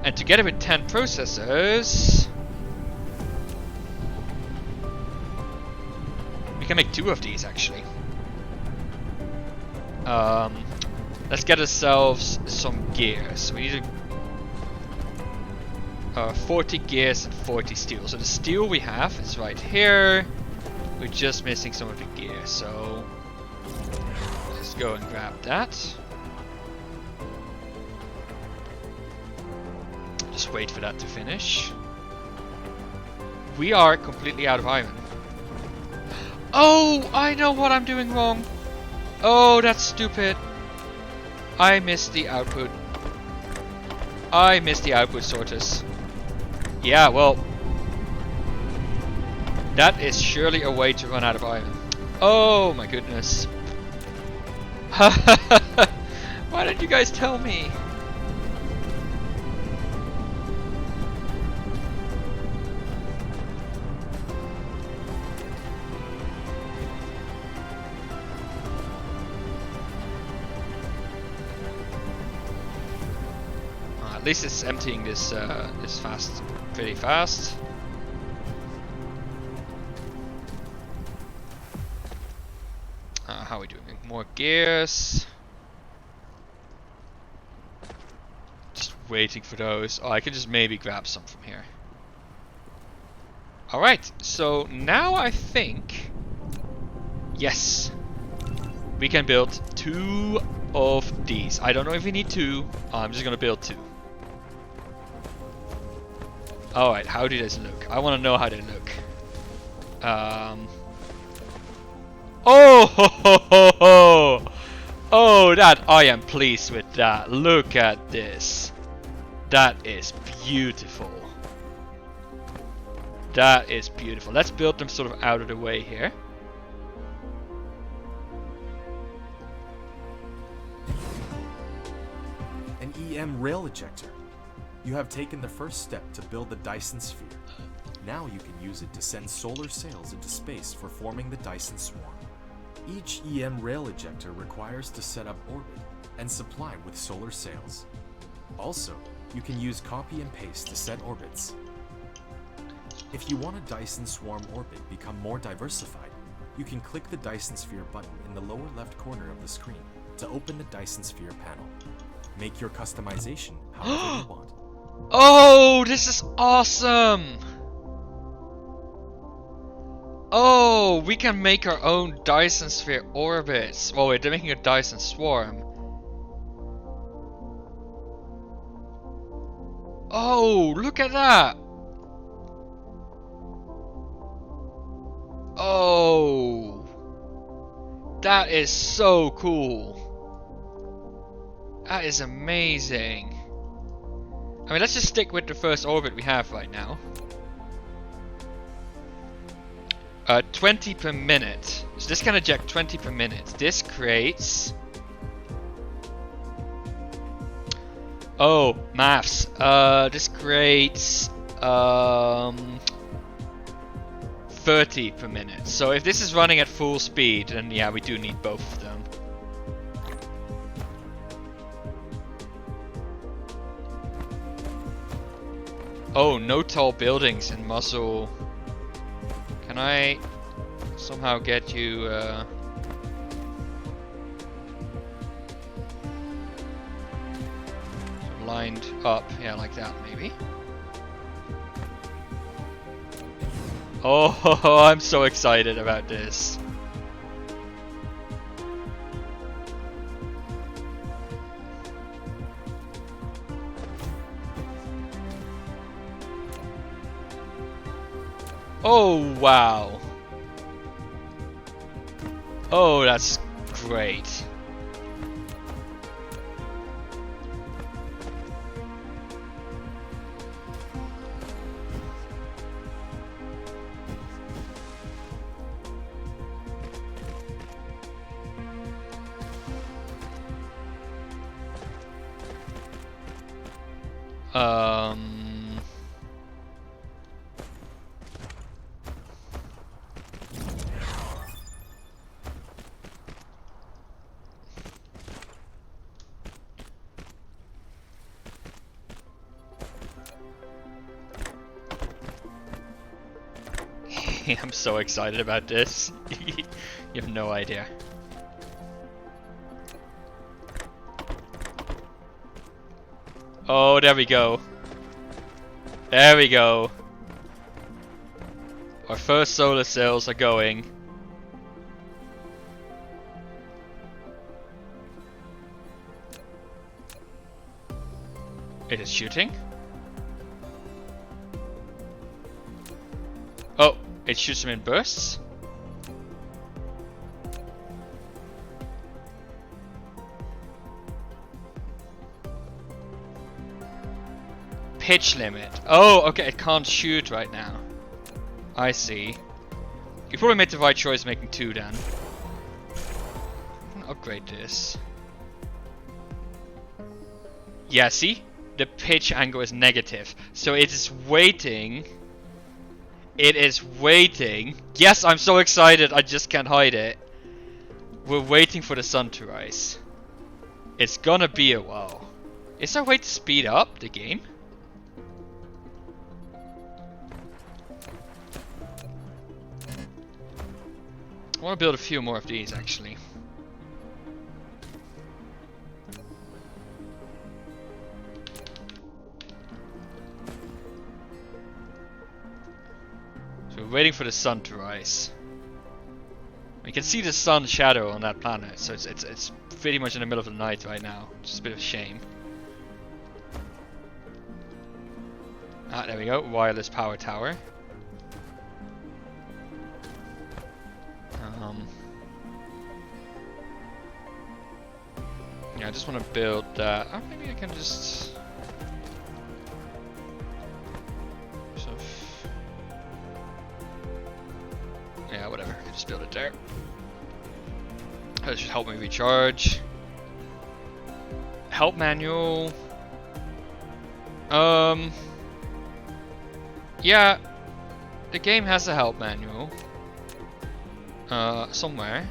S1: And together with 10 processors, we can make 2 of these actually. Let's get ourselves some gears. We need 40 gears and 40 steel. So the steel we have is right here. We're just missing some of the gear, so let's go and grab that. Just wait for that to finish. We are completely out of iron. Oh, I know what I'm doing wrong. Oh, that's stupid. I missed the output. I missed the output sorters. Yeah, well, that is surely a way to run out of iron. Oh my goodness. Why didn't you guys tell me? At least it's emptying this pretty fast. How are we doing? More gears. Just waiting for those. Oh, I can just maybe grab some from here. Alright, so now I think... Yes! We can build 2 of these. I don't know if we need 2. I'm just gonna build 2. Alright, how do these look? I want to know how they look. Oh, ho, ho, ho, ho. Oh, that I am pleased with that. Look at this. That is beautiful. That is beautiful. Let's build them sort of out of the way here.
S2: An EM rail ejector. You have taken the first step to build the Dyson sphere. Now you can use it to send solar sails into space for forming the Dyson swarm. Each EM rail ejector requires to set up orbit and supply with solar sails. Also, you can use copy and paste to set orbits. If you want a Dyson swarm orbit become more diversified, you can click the Dyson sphere button in the lower left corner of the screen to open the Dyson sphere panel. Make your customization however you want.
S1: Oh, this is awesome! Oh, we can make our own Dyson sphere orbits. Oh wait, they're making a Dyson swarm. Oh, look at that! Oh, that is so cool. That is amazing. I mean, let's just stick with the first orbit we have right now. 20 per minute. So this can eject 20 per minute. This creates... Oh, maths. This creates 30 per minute. So if this is running at full speed, then yeah, we do need both of them. Oh, no tall buildings in Muzzle. Can I somehow get you lined up? Yeah, like that maybe. Oh, I'm so excited about this. Oh, wow. Oh, that's great. I am so excited about this. You have no idea. Oh, there we go. There we go. Our first solar cells are going. It is shooting. Oh, it shoots them in bursts. Pitch limit. Oh, okay, it can't shoot right now. I see. You probably made the right choice making 2 then. I'm gonna upgrade this. Yeah, see? The pitch angle is negative. So it is waiting. It is waiting. Yes, I'm so excited. I just can't hide it. We're waiting for the sun to rise. It's gonna be a while. Is there a way to speed up the game? I want to build a few more of these actually. So we're waiting for the sun to rise. We can see the sun shadow on that planet, so it's pretty much in the middle of the night right now, which is a bit of a shame. Ah, there we go, wireless power tower. Yeah, I just want to build that. Oh, maybe I can just... sort of... yeah, whatever. I can just build it there. That should help me recharge. Help manual. Yeah, the game has a help manual. Somewhere.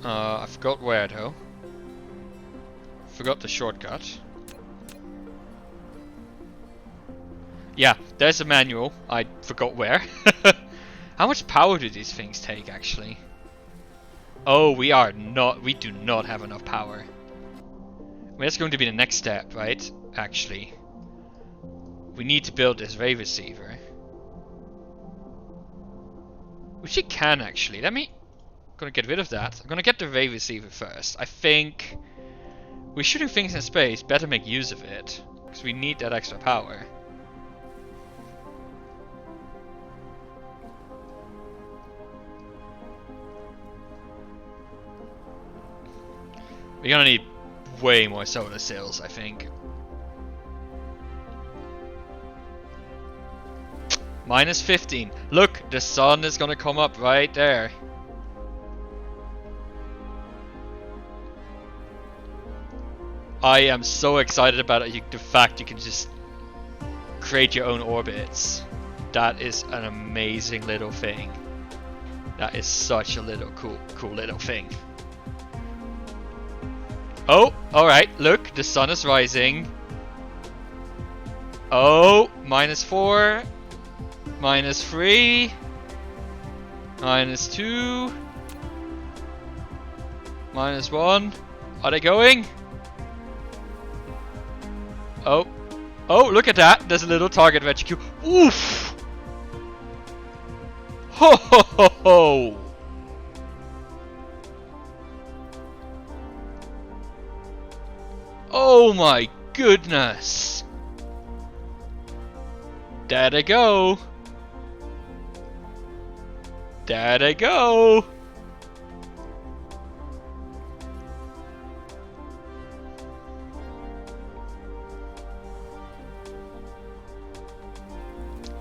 S1: I forgot where though. Forgot the shortcut. Yeah, there's a manual. I forgot where. How much power do these things take actually? Oh, we do not have enough power. I mean, that's going to be the next step, right? Actually. We need to build this wave receiver. Which you can actually. Let me... I'm gonna get rid of that. I'm gonna get the wave receiver first. I think... we're shooting things in space. Better make use of it. Because we need that extra power. We're gonna need way more solar cells, I think. Minus 15. Look, the sun is gonna come up right there. I am so excited about it. The fact you can just create your own orbits. That is an amazing little thing. That is such a little cool little thing. Oh, alright, look, the sun is rising. Oh, minus 4. Minus 3. Minus 2. Minus 1. Are they going? Oh. Oh, look at that. There's a little target reticule. Oof! Ho ho ho ho! Oh my goodness! There they go! There they go!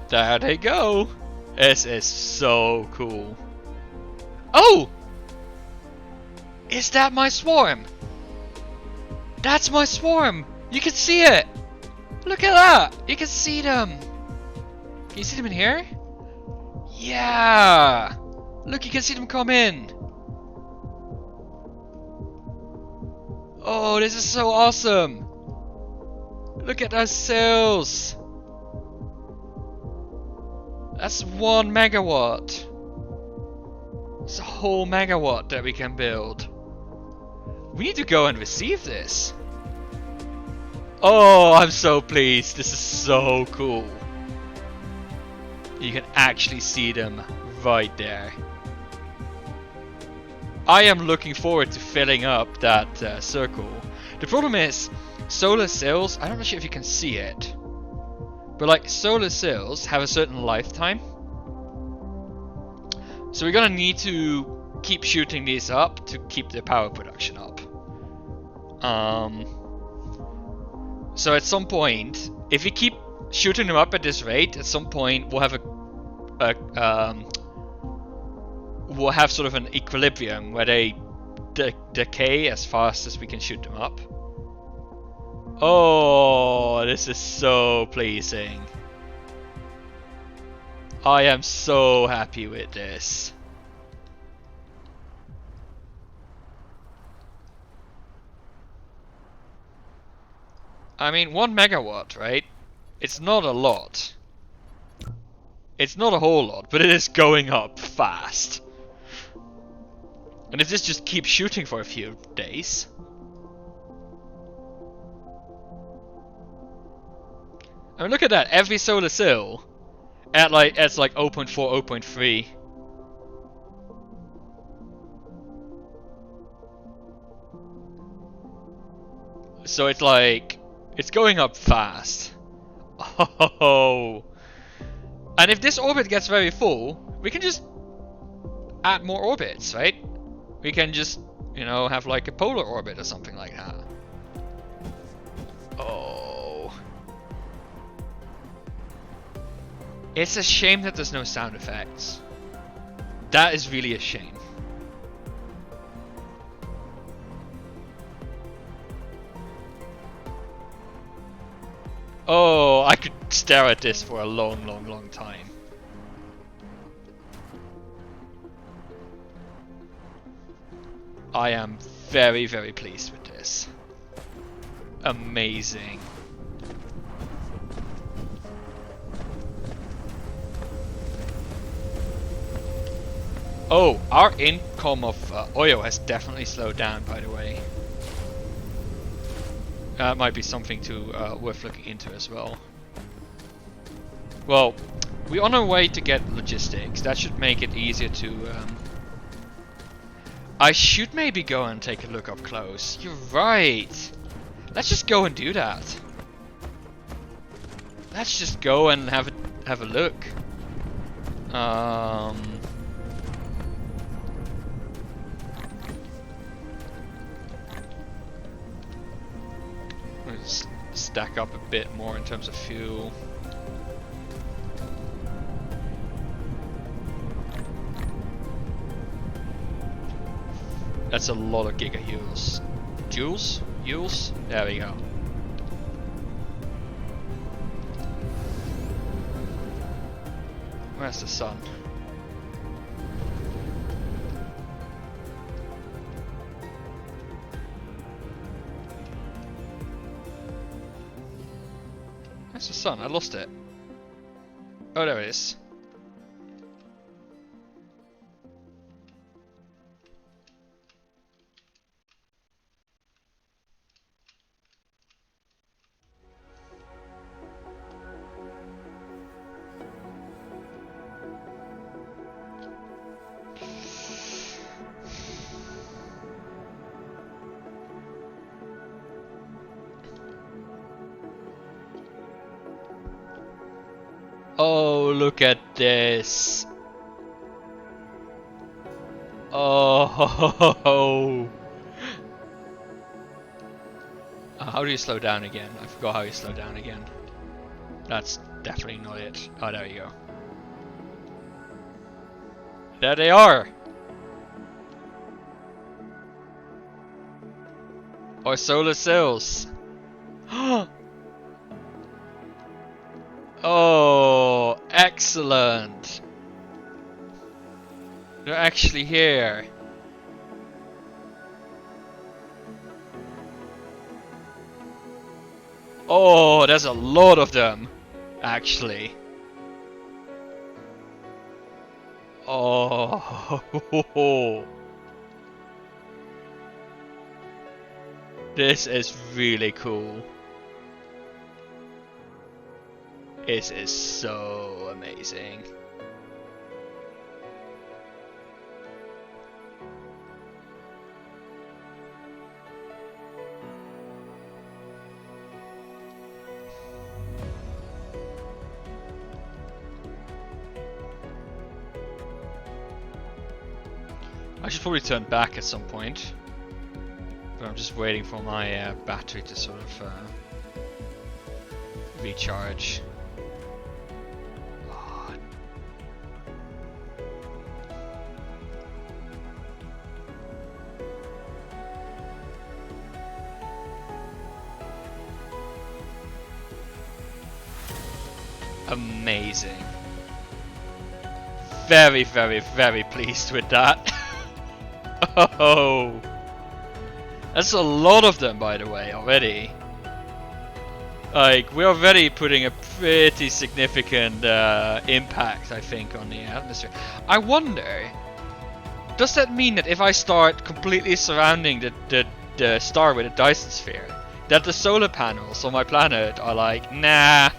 S1: There they go! This is so cool. Oh! Is that my swarm? That's my swarm! You can see it! Look at that! You can see them! Can you see them in here? Yeah! Look, you can see them come in! Oh, this is so awesome! Look at those cells! That's 1 megawatt. It's a whole megawatt that we can build. We need to go and receive this. Oh, I'm so pleased. This is so cool. You can actually see them right there. I am looking forward to filling up that circle. The problem is, solar cells, I'm not sure if you can see it, but like solar cells have a certain lifetime. So we're gonna need to keep shooting these up to keep the power production up. So at some point, if we keep shooting them up at this rate, at some point we'll have we'll have sort of an equilibrium where they decay as fast as we can shoot them up. Oh, this is so pleasing. I am so happy with this. I mean, 1 megawatt, right? It's not a lot. It's not a whole lot, but it is going up fast. And if this just keeps shooting for a few days... I mean, look at that, every solar cell at like 0.4, 0.3. So it's like, it's going up fast. Oh. And if this orbit gets very full, we can just add more orbits, right? We can just, you know, have like a polar orbit or something like that. Oh. It's a shame that there's no sound effects. That is really a shame. Oh, I could stare at this for a long, long, long time. I am very, very pleased with this. Amazing. Oh, our income of oil has definitely slowed down, by the way. That might be something to worth looking into as well. Well, we're on our way to get logistics. That should make it easier to... I should maybe go and take a look up close. You're right. Let's just go and do that. Let's just go and have a look. Let's stack up a bit more in terms of fuel. That's a lot of gigajoules. Joules? Joules? There we go. Where's the sun? Where's the sun? I lost it. Oh, there it is. Oh, look at this. Oh. How do you slow down again? I forgot how you slow down again. That's definitely not it. Oh, there you go. There they are. Our solar cells. Oh, excellent. They're actually here. Oh, there's a lot of them, actually. Oh, this is really cool. This is so amazing. I should probably turn back at some point, but I'm just waiting for my battery to sort of recharge. Oh. Amazing. Very, very, very pleased with that. Oh, that's a lot of them, by the way, already. Like, we're already putting a pretty significant impact, I think, on the atmosphere. I wonder, does that mean that if I start completely surrounding the star with a Dyson sphere, that the solar panels on my planet are like, nah?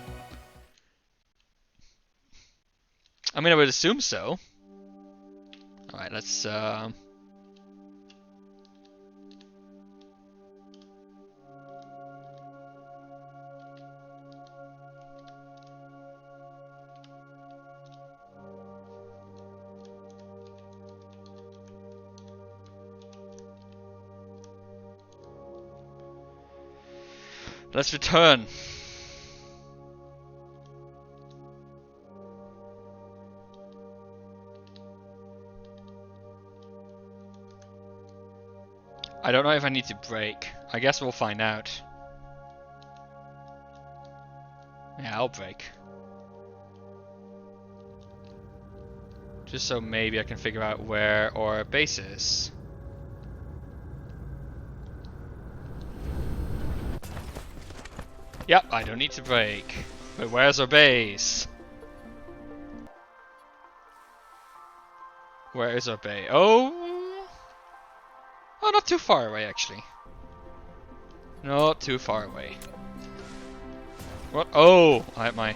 S1: I mean, I would assume so. Alright, let's let's return. I don't know if I need to brake. I guess we'll find out. Yeah, I'll brake. Just so maybe I can figure out where our base is. Yep, I don't need to brake. But where's our base? Where is our base? Oh! Oh, not too far away, actually. Not too far away. What? Oh! I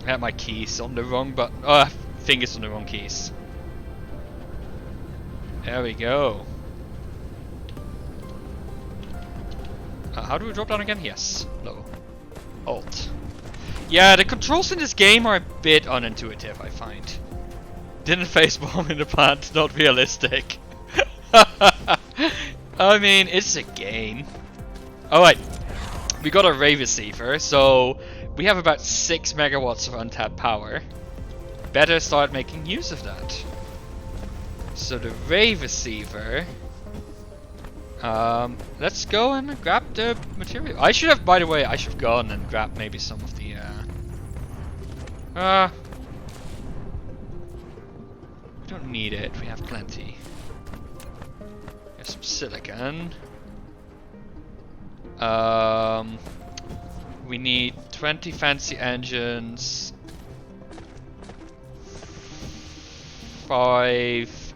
S1: had my keys on the wrong button. Oh, fingers on the wrong keys. There we go. How do we drop down again? Yes. Low. Alt. Yeah, the controls in this game are a bit unintuitive, I find. Didn't face bomb in the plant, not realistic. I mean, it's a game. Alright, we got a ray receiver, so we have about 6 megawatts of untapped power. Better start making use of that. So the ray receiver... let's go and grab the material. I should have, by the way, I should have gone and grabbed maybe some of the, we don't need it, we have plenty. Here's some silicon. We need 20 fancy engines. 5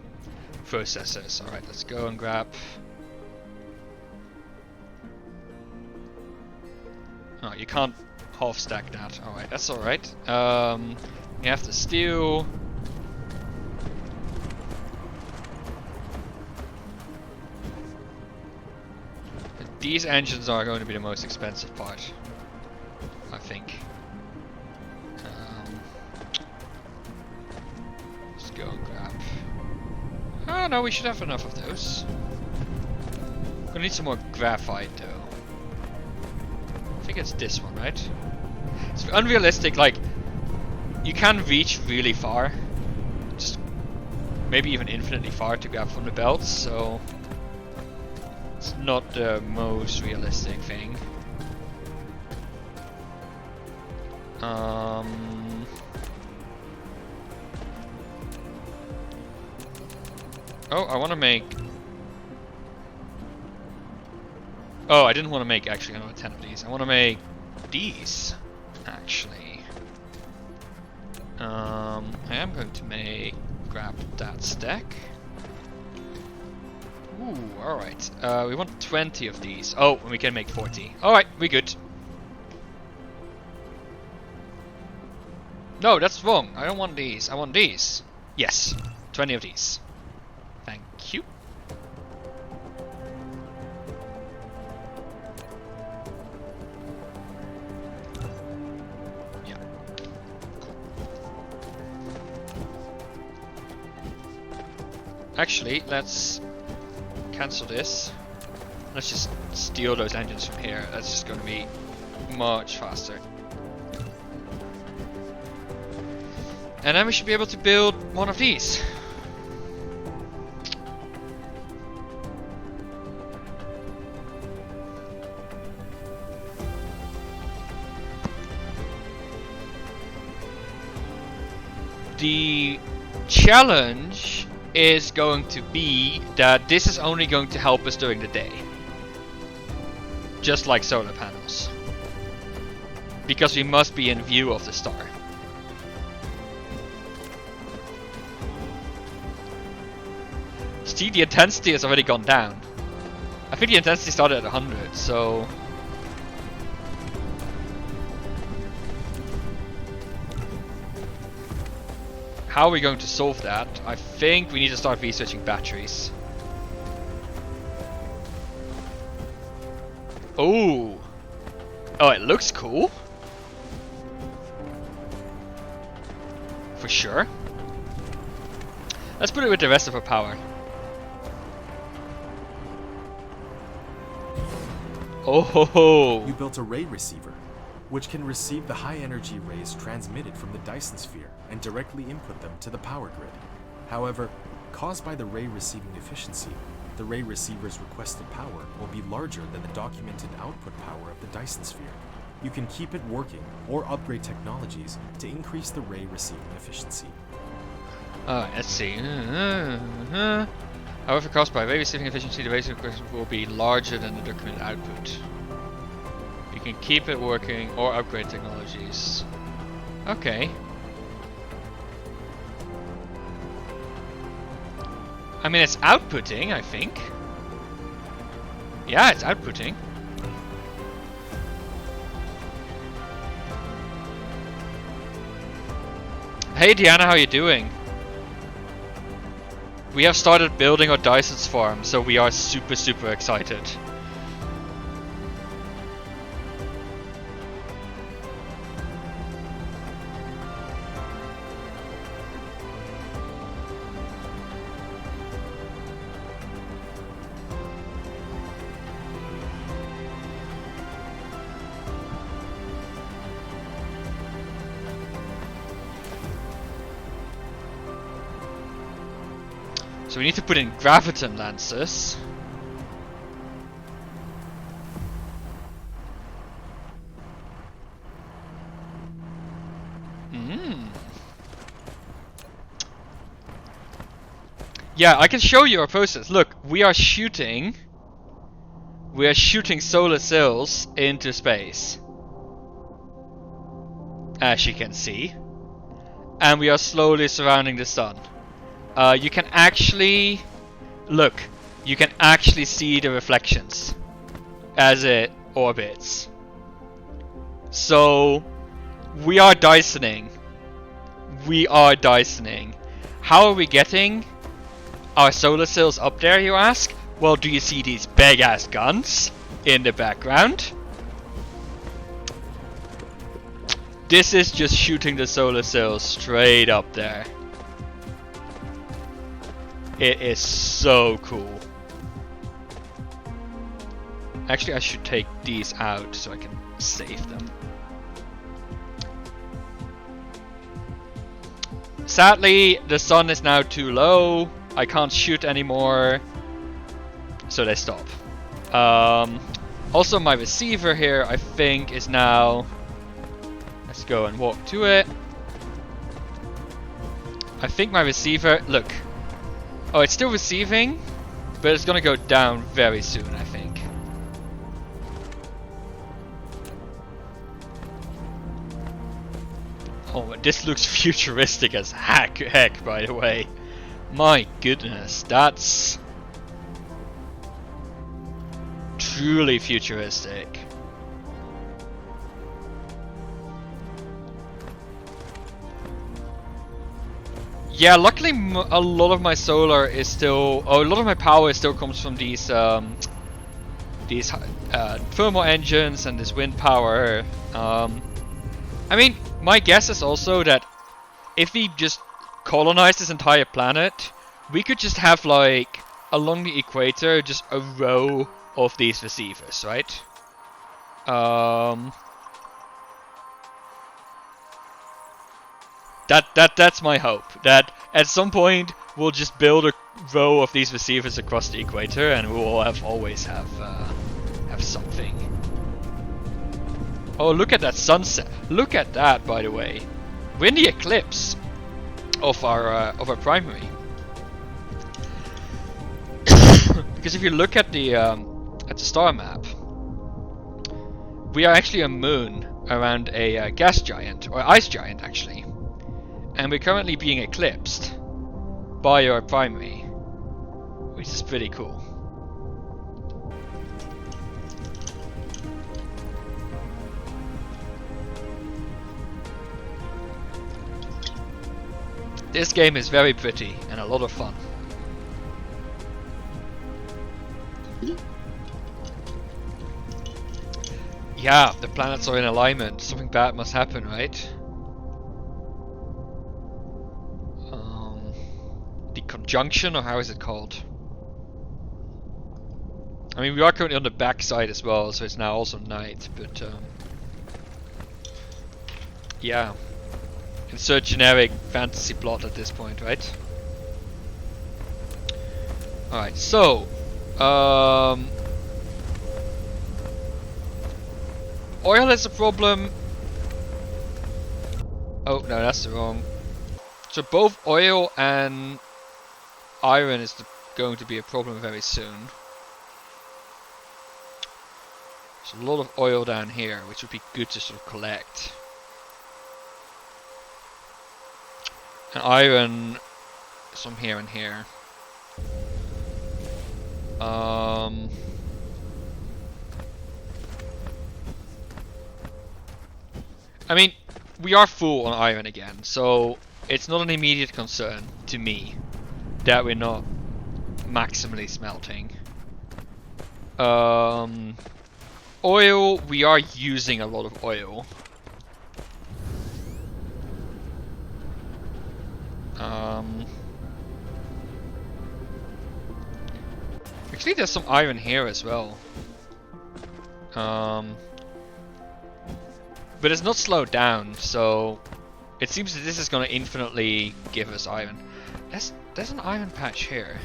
S1: processors. Alright, let's go and grab... Oh, you can't half stack that. Alright, that's alright. You have the steel. These engines are going to be the most expensive part, I think. Let's go and grab... Oh no, we should have enough of those. Gonna need some more graphite though. I think it's this one, right? It's unrealistic, like, you can reach really far. Just maybe even infinitely far to grab from the belts, so... It's not the most realistic thing. Oh, I want to make... Oh, I didn't want to make actually another 10 of these. I want to make these, actually. I am going to grab that stack. Ooh, alright. We want 20 of these. Oh, and we can make 40. Alright, we good. No, that's wrong. I don't want these. I want these. Yes, 20 of these. Thank you. Yeah. Cool. Actually, let's cancel this. Let's just steal those engines from here. That's just going to be much faster. And then we should be able to build one of these. The challenge is going to be that this is only going to help us during the day. Just like solar panels. Because we must be in view of the star. See, the intensity has already gone down. I think the intensity started at 100, so... How are we going to solve that? I think we need to start researching batteries. Oh! Oh, it looks cool. For sure. Let's put it with the rest of our power. Oh ho ho!
S2: You built a ray receiver, which can receive the high energy rays transmitted from the Dyson sphere and directly input them to the power grid. However, caused by the ray receiving efficiency, the ray receiver's requested power will be larger than the documented output power of the Dyson sphere. You can keep it working or upgrade technologies to increase the ray receiving efficiency.
S1: Let's see. However, caused by ray receiving efficiency, the ray receiving will be larger than the documented output. You can keep it working or upgrade technologies. Okay. I mean, it's outputting, I think. Yeah, it's outputting. Hey Diana, how you doing? We have started building our Dyson's farm, so we are super excited. So we need to put in graviton lances. Yeah, I can show you our process. Look, we are shooting solar cells into space. As you can see. And we are slowly surrounding the sun. You can actually look. You can actually see the reflections as it orbits. So we are Dysoning. We are Dysoning. How are we getting our solar cells up there, you ask? Well, do you see these big ass guns in the background? This is just shooting the solar cells straight up there. It is so cool. Actually, I should take these out so I can save them. Sadly, the sun is now too low. I can't shoot anymore. So they stop. Also, my receiver here, I think, is now... Let's go and walk to it. I think my receiver... Look. Oh, it's still receiving, but it's gonna go down very soon, I think. Oh, this looks futuristic as heck, by the way. My goodness, that's truly futuristic. Yeah, luckily a lot of my solar is still, a lot of my power still comes from these thermal engines and this wind power. I mean, my guess is also that if we just colonize this entire planet, we could just have like along the equator just a row of these receivers, right? That's my hope. That at some point we'll just build a row of these receivers across the equator, and we'll always have something. Oh, look at that sunset! Look at that, by the way. We're in the eclipse of our primary. Because if you look at the star map, we are actually a moon around a gas giant, or ice giant actually, and we're currently being eclipsed by our primary, which is pretty cool. This game is very pretty and a lot of fun. Yeah, the planets are in alignment. Something bad must happen, right? The conjunction, or how is it called? I mean, we are currently on the back side as well, so it's now also night, but yeah. Insert generic fantasy plot at this point, right? Alright, so oil is a problem. Oh no, that's the wrong. So both oil and iron is going to be a problem very soon. There's a lot of oil down here, which would be good to sort of collect. And iron, some here and here. I mean, we are full on iron again, so it's not an immediate concern to me that we're not maximally smelting. Oil, we are using a lot of oil. Actually, there's some iron here as well. But it's not slowed down, so it seems that this is gonna infinitely give us iron. There's an iron patch here.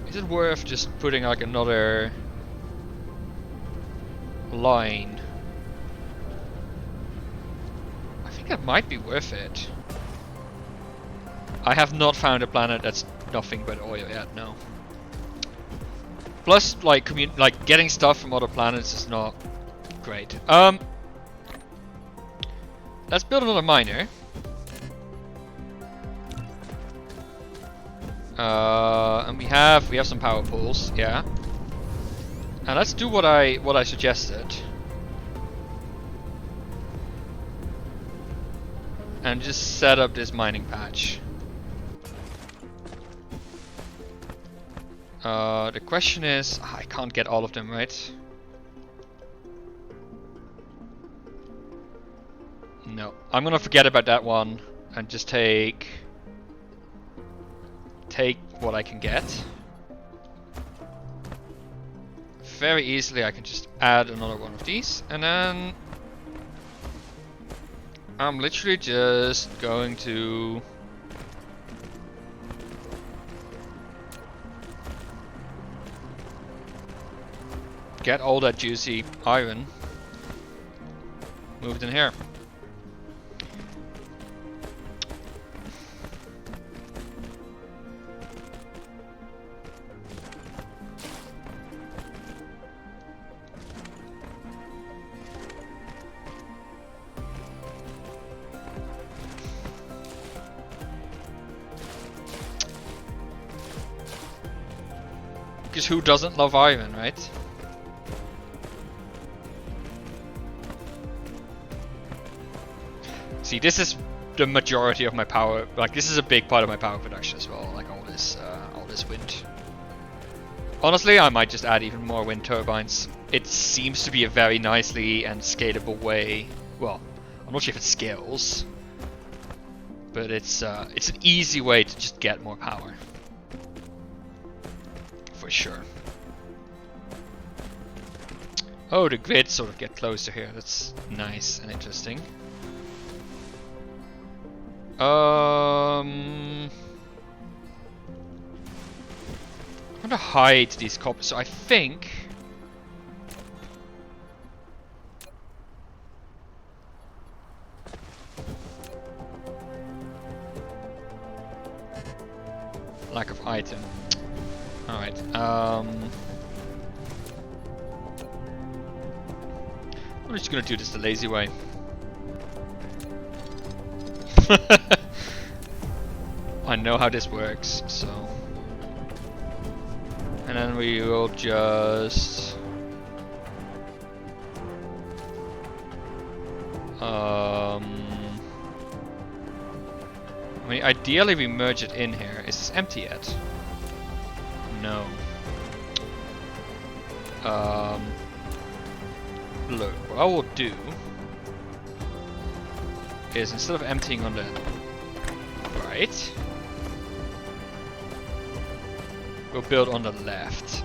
S1: Is it worth just putting like another line? I think that might be worth it. I have not found a planet that's nothing but oil yet, no. Plus, like getting stuff from other planets is not great. Let's build another miner. And we have some power pools, yeah. And let's do what I suggested. And just set up this mining patch. The question is, I can't get all of them, right? No, I'm gonna forget about that one and just take what I can get. Very easily I can just add another one of these, and then I'm literally just going to get all that juicy iron moved in here. Because who doesn't love iron, right? See, this is the majority of my power. Like, this is a big part of my power production as well. Like all this wind. Honestly, I might just add even more wind turbines. It seems to be a very nicely and scalable way. Well, I'm not sure if it scales, but it's an easy way to just get more power. For sure. Oh, the grids sort of get closer here. That's nice and interesting. I'm gonna hide these copies. So I think lack of item. All right. I'm just gonna do this the lazy way. I know how this works, so. And then we will just I mean, ideally we merge it in here. Is this empty yet? No. Look, what I will do is instead of emptying on the right, we'll build on the left.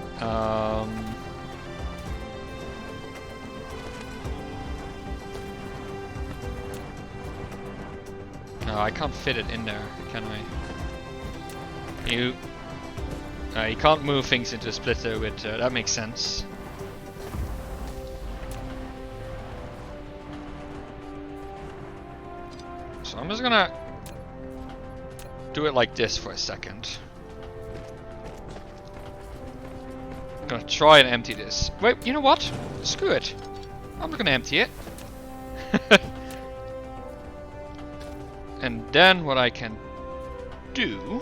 S1: No, I can't fit it in there, can I? You can't move things into a splitter with that makes sense. So I'm just gonna do it like this for a second. I'm gonna try and empty this. Wait, you know what? Screw it. I'm not gonna empty it. And then what I can do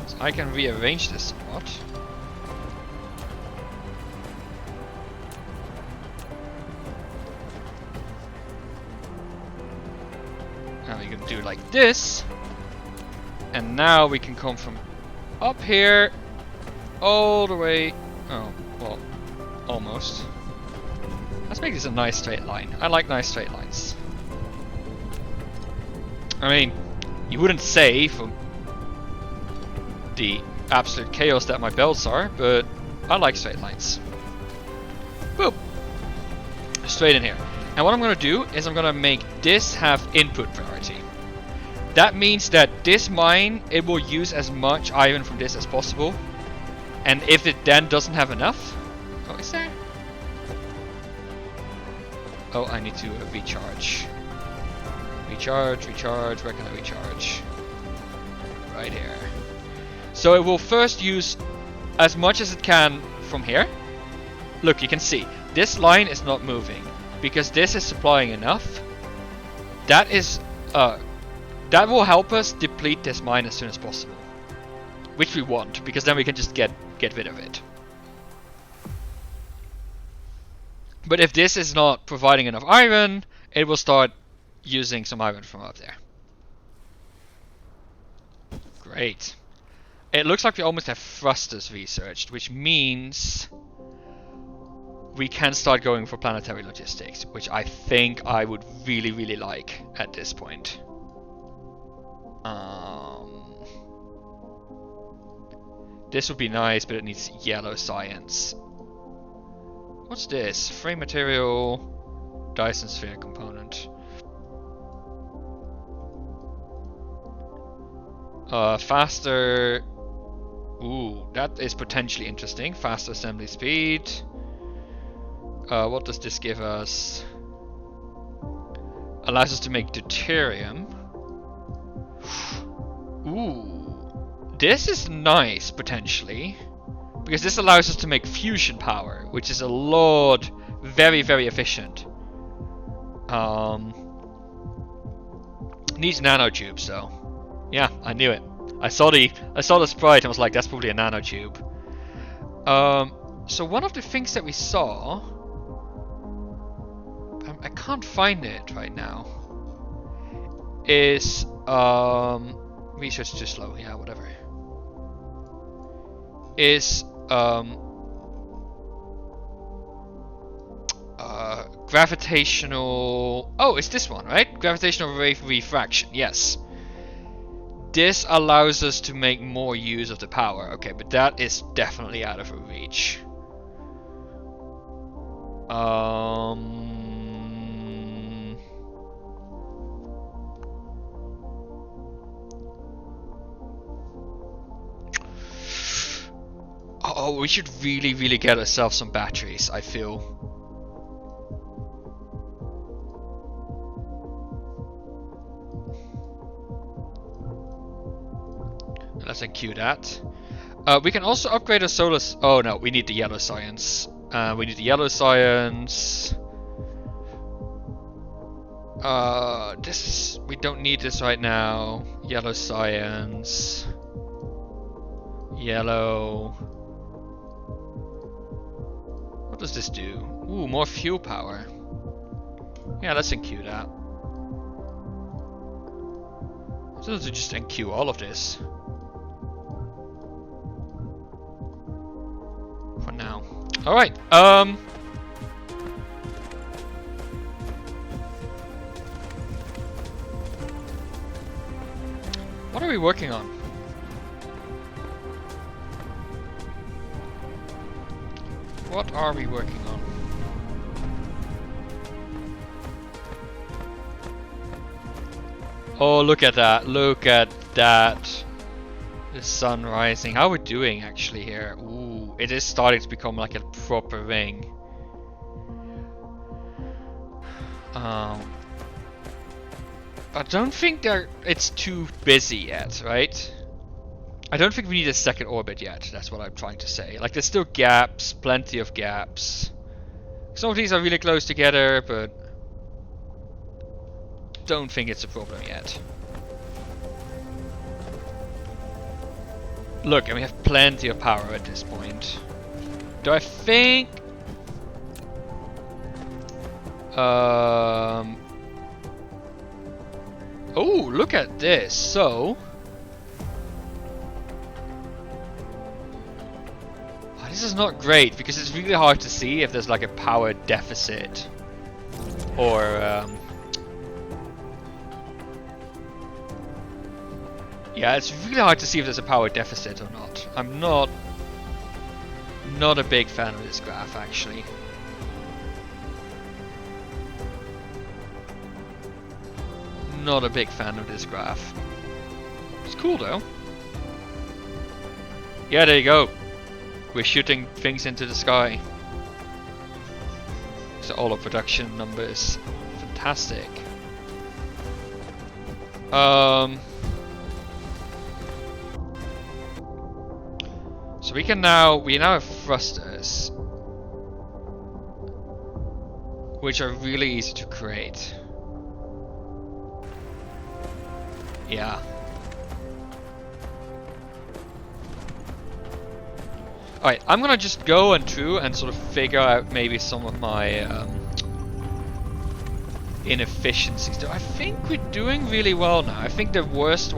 S1: is I can rearrange this somewhat. Now we can do it like this, and now we can come from up here all the way. Oh, well, almost. Let's make this a nice straight line. I like nice straight lines. I mean, you wouldn't say from the absolute chaos that my belts are, but I like straight lines. Boom! Straight in here. And what I'm going to do is I'm going to make this have input priority. That means that this mine, it will use as much iron from this as possible. And if it then doesn't have enough... Oh, is there? Oh, I need to recharge. Recharge. Where can I recharge? Right here. So it will first use as much as it can from here. Look, you can see. This line is not moving. Because this is supplying enough. That is... that will help us deplete this mine as soon as possible. Which we want, because then we can just get rid of it. But if this is not providing enough iron, it will start using some iron from up there. Great. It looks like we almost have thrusters researched, which means we can start going for planetary logistics, which I think I would really, really like at this point. This would be nice, but it needs yellow science. What's this? Frame material, Dyson sphere component. Faster. Ooh, that is potentially interesting. Faster assembly speed. What does this give us? Allows us to make deuterium. Ooh. This is nice, potentially, because this allows us to make fusion power, which is a lot, very, very efficient. Needs nanotubes though. Yeah, I knew it. I saw the sprite and was like, that's probably a nanotube. So one of the things that we saw, I can't find it right now, is research too slow. Yeah, whatever. Is gravitational. Oh, it's this one, right? Gravitational wave refraction. Yes. This allows us to make more use of the power. Okay, but that is definitely out of our reach. Oh, we should really get ourselves some batteries, I feel. Let's enqueue that. We can also upgrade our solar... Oh no, we need the yellow science. We need the yellow science. We don't need this right now. Yellow science. Yellow. What does this do? Ooh, more fuel power. Yeah, let's enqueue that. So let's just enqueue all of this. For now. Alright, what are we working on? What are we working on? Oh, look at that. Look at that. The sun rising. How are we doing actually here? Ooh, it is starting to become like a proper ring. I don't think it's too busy yet, right? I don't think we need a second orbit yet. That's what I'm trying to say. Like, there's still gaps, plenty of gaps. Some of these are really close together, but don't think it's a problem yet. Look, and we have plenty of power at this point. Do I think... Oh, look at this. So... Oh, this is not great, because it's really hard to see if there's like a power deficit. Or... Yeah, it's really hard to see if there's a power deficit or not. I'm not a big fan of this graph, actually. Not a big fan of this graph. It's cool though. Yeah, there you go. We're shooting things into the sky. So all our production numbers, fantastic. So we now have thrusters, which are really easy to create. Yeah. Alright, I'm gonna just go through and sort of figure out maybe some of my inefficiencies. I think we're doing really well now. I think the worst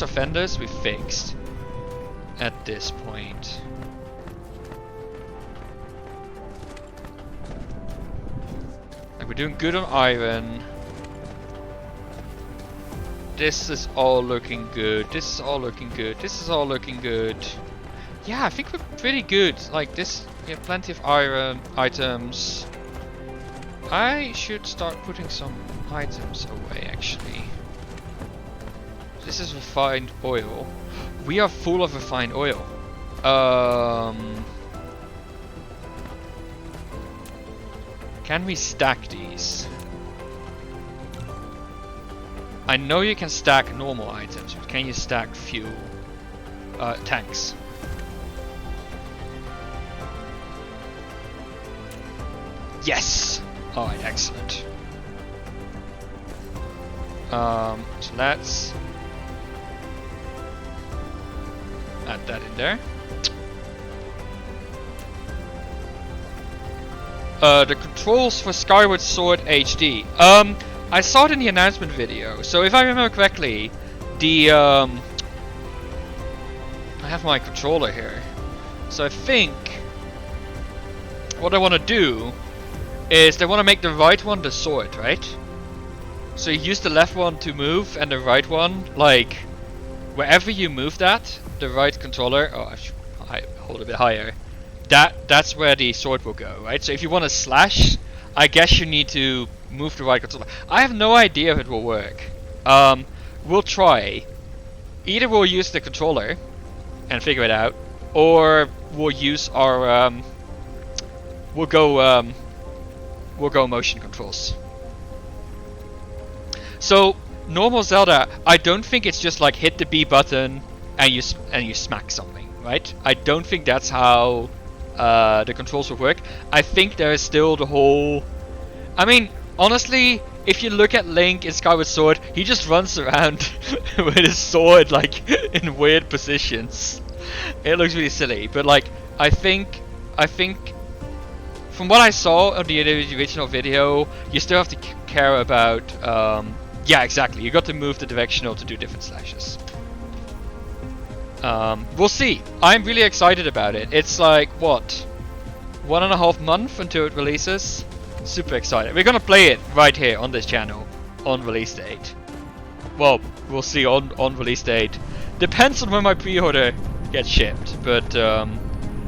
S1: offenders we fixed at this point. Like, we're doing good on iron. This is all looking good. This is all looking good. This is all looking good. Yeah, I think we're pretty good. Like this, we have plenty of iron items. I should start putting some items away, actually. This is refined oil. We are full of refined oil. Can we stack these? I know you can stack normal items, but can you stack fuel? Tanks. Yes! Alright, excellent. So let's add that in there. The controls for Skyward Sword HD. I saw it in the announcement video. So if I remember correctly, the I have my controller here. So I think what I want to do is they want to make the right one the sword, right? So you use the left one to move and the right one, like wherever you move that, the right controller. Oh, I should hold a bit higher. That's where the sword will go, right? So if you want to slash, I guess you need to move the right controller. I have no idea if it will work. We'll try. Either we'll use the controller and figure it out, or we'll use our we'll go motion controls. So normal Zelda, I don't think it's just like hit the B button and you smack something, right? I don't think that's how the controls will work. I think there is still the whole. I mean, honestly, if you look at Link in Skyward Sword, he just runs around with his sword like in weird positions. It looks really silly, but like I think from what I saw of the original video, you still have to care about. Yeah, exactly. You got to move the directional to do different slashes. We'll see. I'm really excited about it. It's like what, 1.5 months until it releases. Super excited. We're gonna play it right here on this channel on release date. Well, we'll see on release date. Depends on when my pre-order gets shipped, but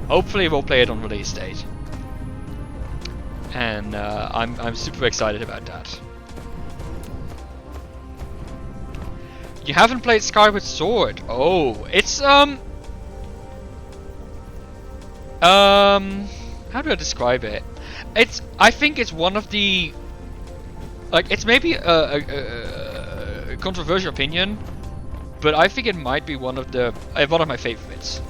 S1: hopefully we'll play it on release date. And I'm super excited about that. You haven't played Skyward Sword? Oh, it's how do I describe it? I think it's one of the, like, it's maybe a controversial opinion, but I think it might be one of my favorites.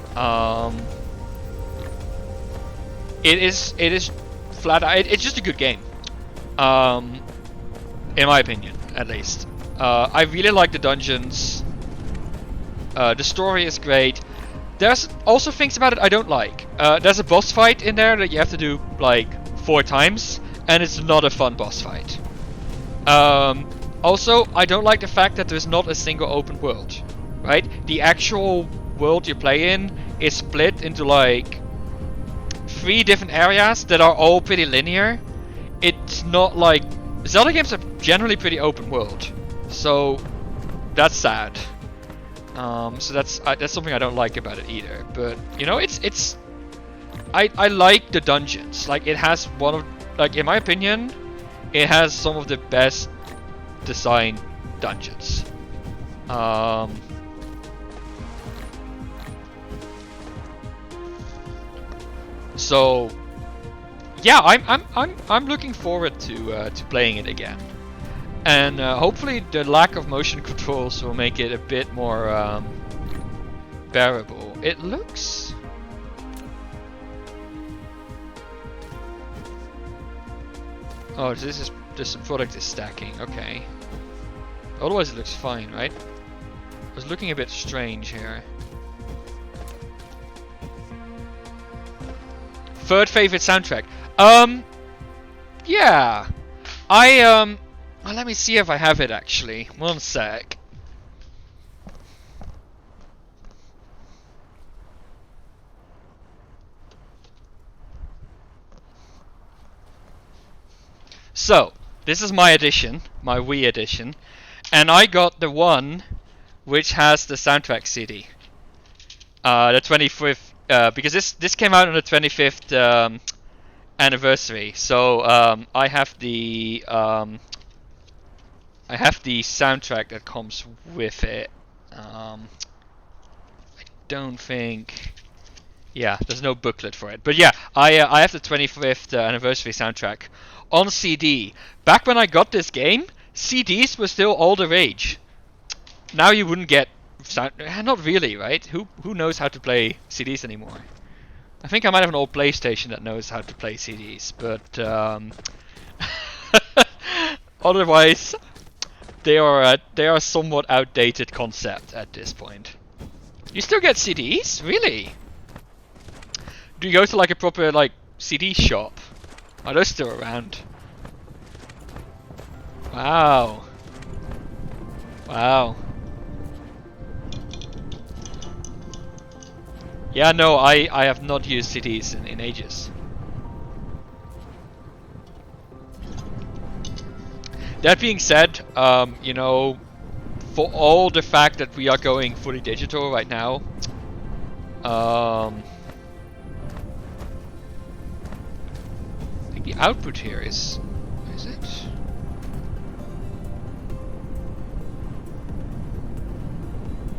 S1: It is flat out. It's just a good game. In my opinion, at least. I really like the dungeons. The story is great. There's also things about it I don't like. There's a boss fight in there that you have to do like 4 times, and it's not a fun boss fight. Also, I don't like the fact that there's not a single open world, right? The actual world you play in is split into like 3 different areas that are all pretty linear. It's not like Zelda games are generally pretty open world, so that's sad. So that's something I don't like about it either. But you know, I like the dungeons. Like it has one of, like in my opinion, it has some of the best designed dungeons. So yeah, I'm looking forward to playing it again. And hopefully the lack of motion controls will make it a bit more bearable. It looks... Oh, this product is stacking, okay. Otherwise it looks fine, right? I was looking a bit strange here. Third favorite soundtrack. Yeah. Well, let me see if I have it actually. One sec. So, this is my edition, my Wii edition, and I got the one which has the soundtrack CD. The 25th, because this came out on the 25th anniversary. So I have the soundtrack that comes with it. I don't think. Yeah, there's no booklet for it. But yeah, I have the 25th anniversary soundtrack on CD. Back when I got this game, CDs were still all the rage. Now you wouldn't get sound. Not really, right? Who knows how to play CDs anymore? I think I might have an old PlayStation that knows how to play CDs, but otherwise. they are somewhat outdated concept at this point. You still get CDs? Really? Do you go to like a proper like CD shop? Are those still around? Wow. Wow. Yeah, no, I have not used CDs in ages. That being said, you know, for all the fact that we are going fully digital right now, I think the output here is it?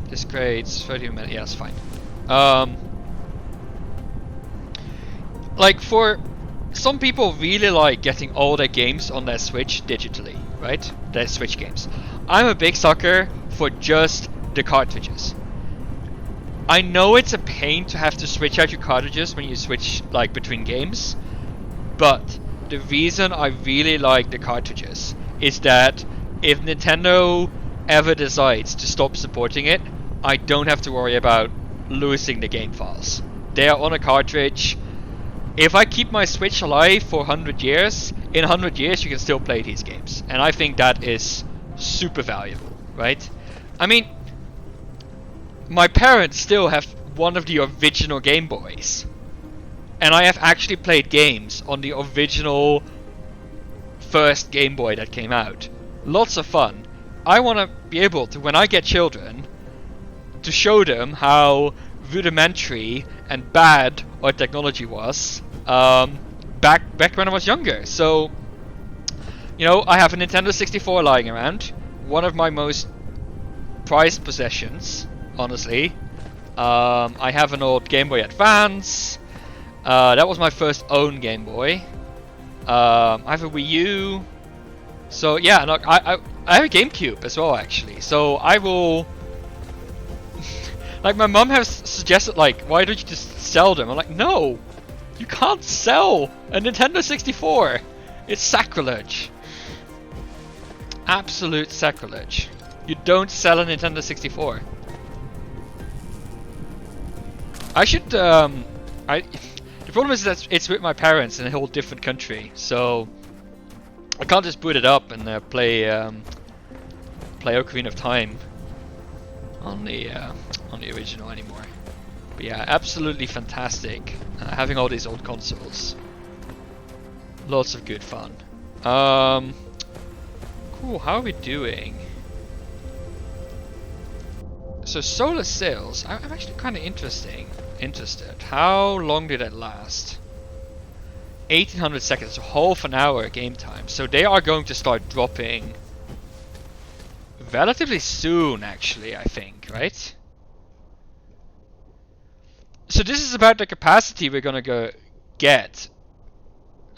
S1: This creates 30 minutes. Yeah, that's fine. Like for some people really like getting all their games on their Switch digitally, right? Their Switch games. I'm a big sucker for just the cartridges. I know it's a pain to have to switch out your cartridges when you switch like between games, but the reason I really like the cartridges is that if Nintendo ever decides to stop supporting it, I don't have to worry about losing the game files. They are on a cartridge. If I keep my Switch alive for 100 years, in 100 years you can still play these games. And I think that is super valuable, right? I mean, my parents still have one of the original Game Boys. And I have actually played games on the original first Game Boy that came out. Lots of fun. I want to be able to, when I get children, to show them how rudimentary and bad our technology was back when I was younger. So, you know, I have a Nintendo 64 lying around, one of my most prized possessions, honestly. I have an old Game Boy Advance. That was my first own Game Boy. I have a Wii U. So yeah, look, I have a GameCube as well, actually. So I will. Like, my mom has suggested, like, why don't you just sell them? I'm like, no, you can't sell a Nintendo 64. It's sacrilege. Absolute sacrilege. You don't sell a Nintendo 64. I should, the problem is that it's with my parents in a whole different country, so I can't just boot it up and play Ocarina of Time on the original anymore. But yeah, absolutely fantastic having all these old consoles. Lots of good fun. Cool. How are we doing? So solar sails. I'm actually kind of interested. How long did it last? 1800 seconds, so half an hour game time. So they are going to start dropping relatively soon, actually, I think, right? So this is about the capacity we're gonna go get.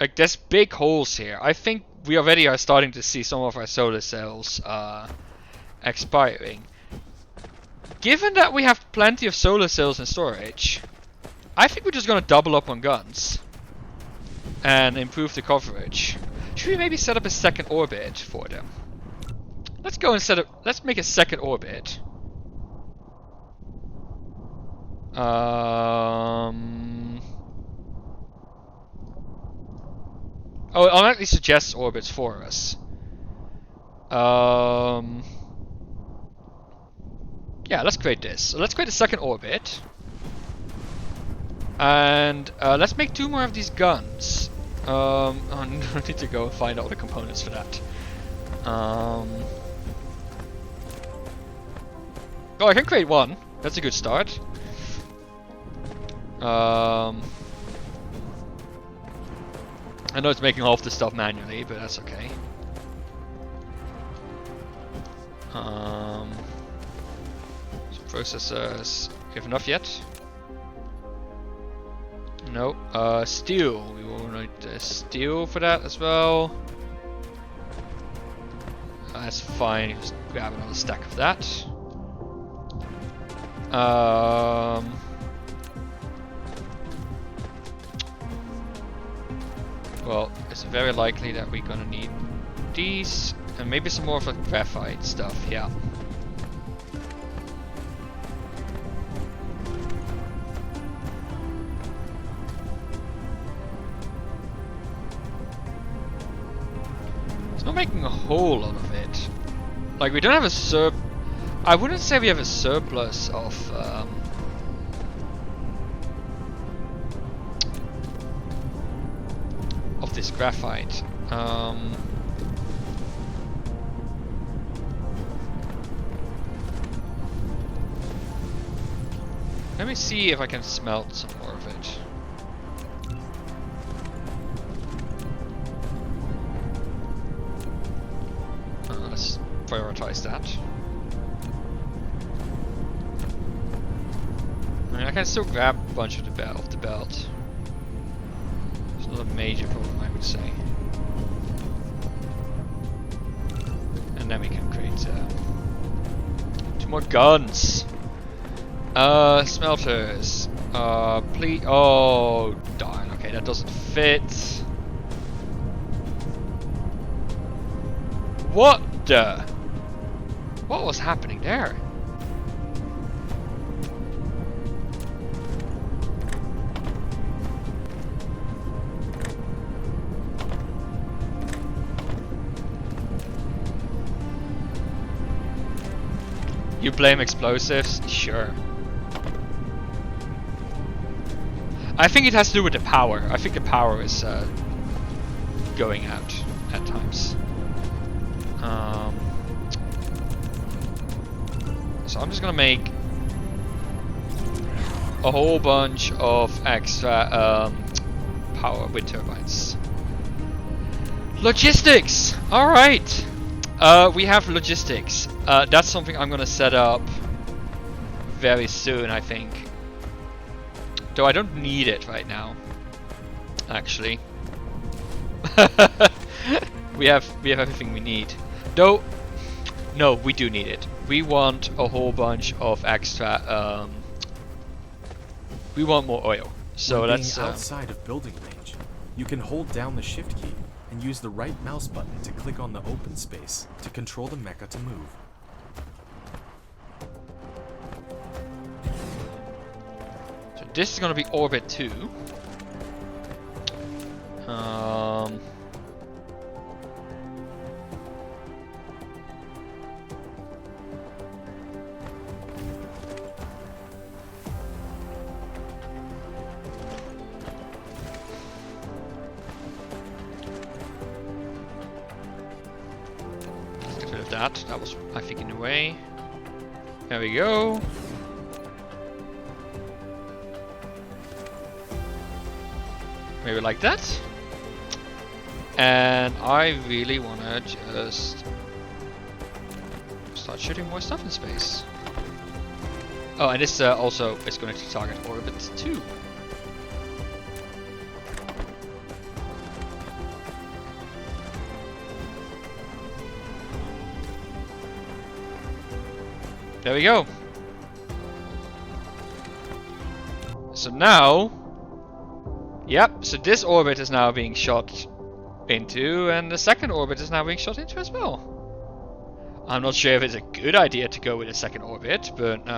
S1: Like, there's big holes here. I think we already are starting to see some of our solar cells expiring. Given that we have plenty of solar cells in storage, I think we're just gonna double up on guns and improve the coverage. Should we maybe set up a second orbit for them? Let's go and let's make a second orbit. Oh, it automatically suggests orbits for us. Yeah, let's create this. So let's create a second orbit. And let's make 2 more of these guns. I need to go and find all the components for that. Oh, I can create 1. That's a good start. I know it's making half the stuff manually, but that's okay. So processors. We have enough yet? No. Steel. We will need steel for that as well. That's fine. Just grab another stack of that. Well, it's very likely that we're gonna need these And maybe some more of the graphite stuff, yeah. It's not making a whole lot of it. Like, we don't have a I wouldn't say we have a surplus of this graphite. Let me see if I can smelt some more of it. Let's prioritize that. I mean, I can still grab a bunch of the belt. It's not a major problem, I would say. And then we can create 2 more guns. Smelters. Please. Oh, darn. Okay, that doesn't fit. What the? What was happening there? You blame explosives? Sure. I think it has to do with the power. I think the power is going out at times. So I'm just gonna make a whole bunch of extra power wind turbines. Logistics! Alright! We have logistics. That's something I'm gonna set up very soon, I think. Though I don't need it right now. Actually. we have everything we need. Though, no, we do need it. We want a whole bunch of extra. We want more oil. So
S2: when
S1: that's
S2: being outside of building range. You can hold down the shift key and use the right mouse button to click on the open space to control the mecha to move.
S1: So this is gonna be orbit 2. Let's get rid of that. That was, I think, in the way. There we go. Maybe like that. And I really wanna just start shooting more stuff in space. Oh, and this also is going to target orbit 2. There we go. So now, yep, so this orbit is now being shot into, and the second orbit is now being shot into as well. I'm not sure if it's a good idea to go with a second orbit, but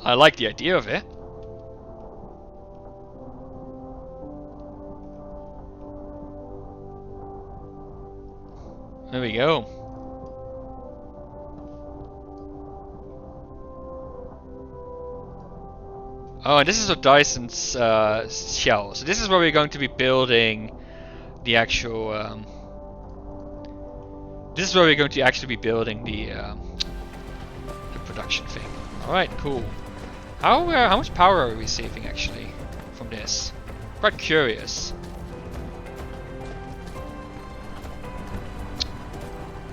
S1: I like the idea of it. There we go. Oh, and this is a Dyson's shell. So this is where we're going to be building the actual. This is where we're going to actually be building the production thing. All right, cool. How much power are we saving actually from this? Quite curious.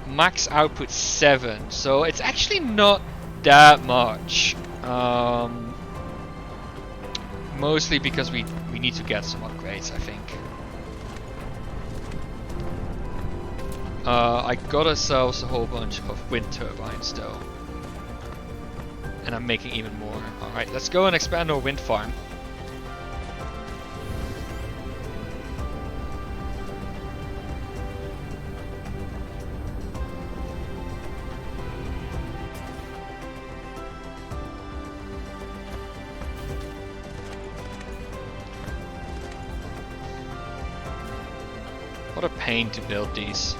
S1: Max output 7, so it's actually not that much. Mostly because we need to get some upgrades, I think. I got ourselves a whole bunch of wind turbines though. And I'm making even more. Alright, let's go and expand our wind farm. What a pain to build these.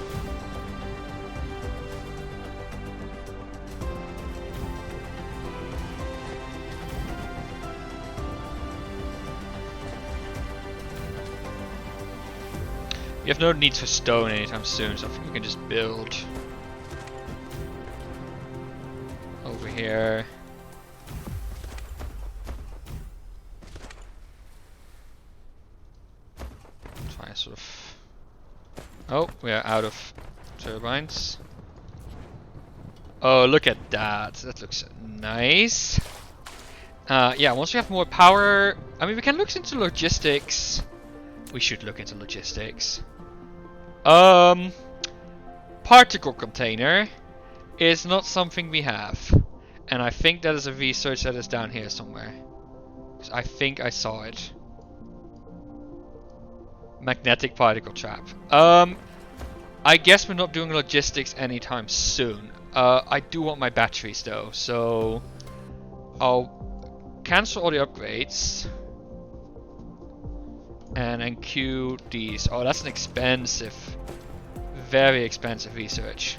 S1: We have no need for stone anytime soon, so I think we can just build over here. Try sort of. Oh, we are out of turbines. Oh, look at that. That looks nice. Yeah, once we have more power, I mean, we can look into logistics. We should look into logistics. Particle container is not something we have. And I think that is a research that is down here somewhere. I think I saw it. Magnetic particle trap. I guess we're not doing logistics anytime soon. I do want my batteries though, so I'll cancel all the upgrades. And then queue these. Oh, that's an expensive, very expensive research.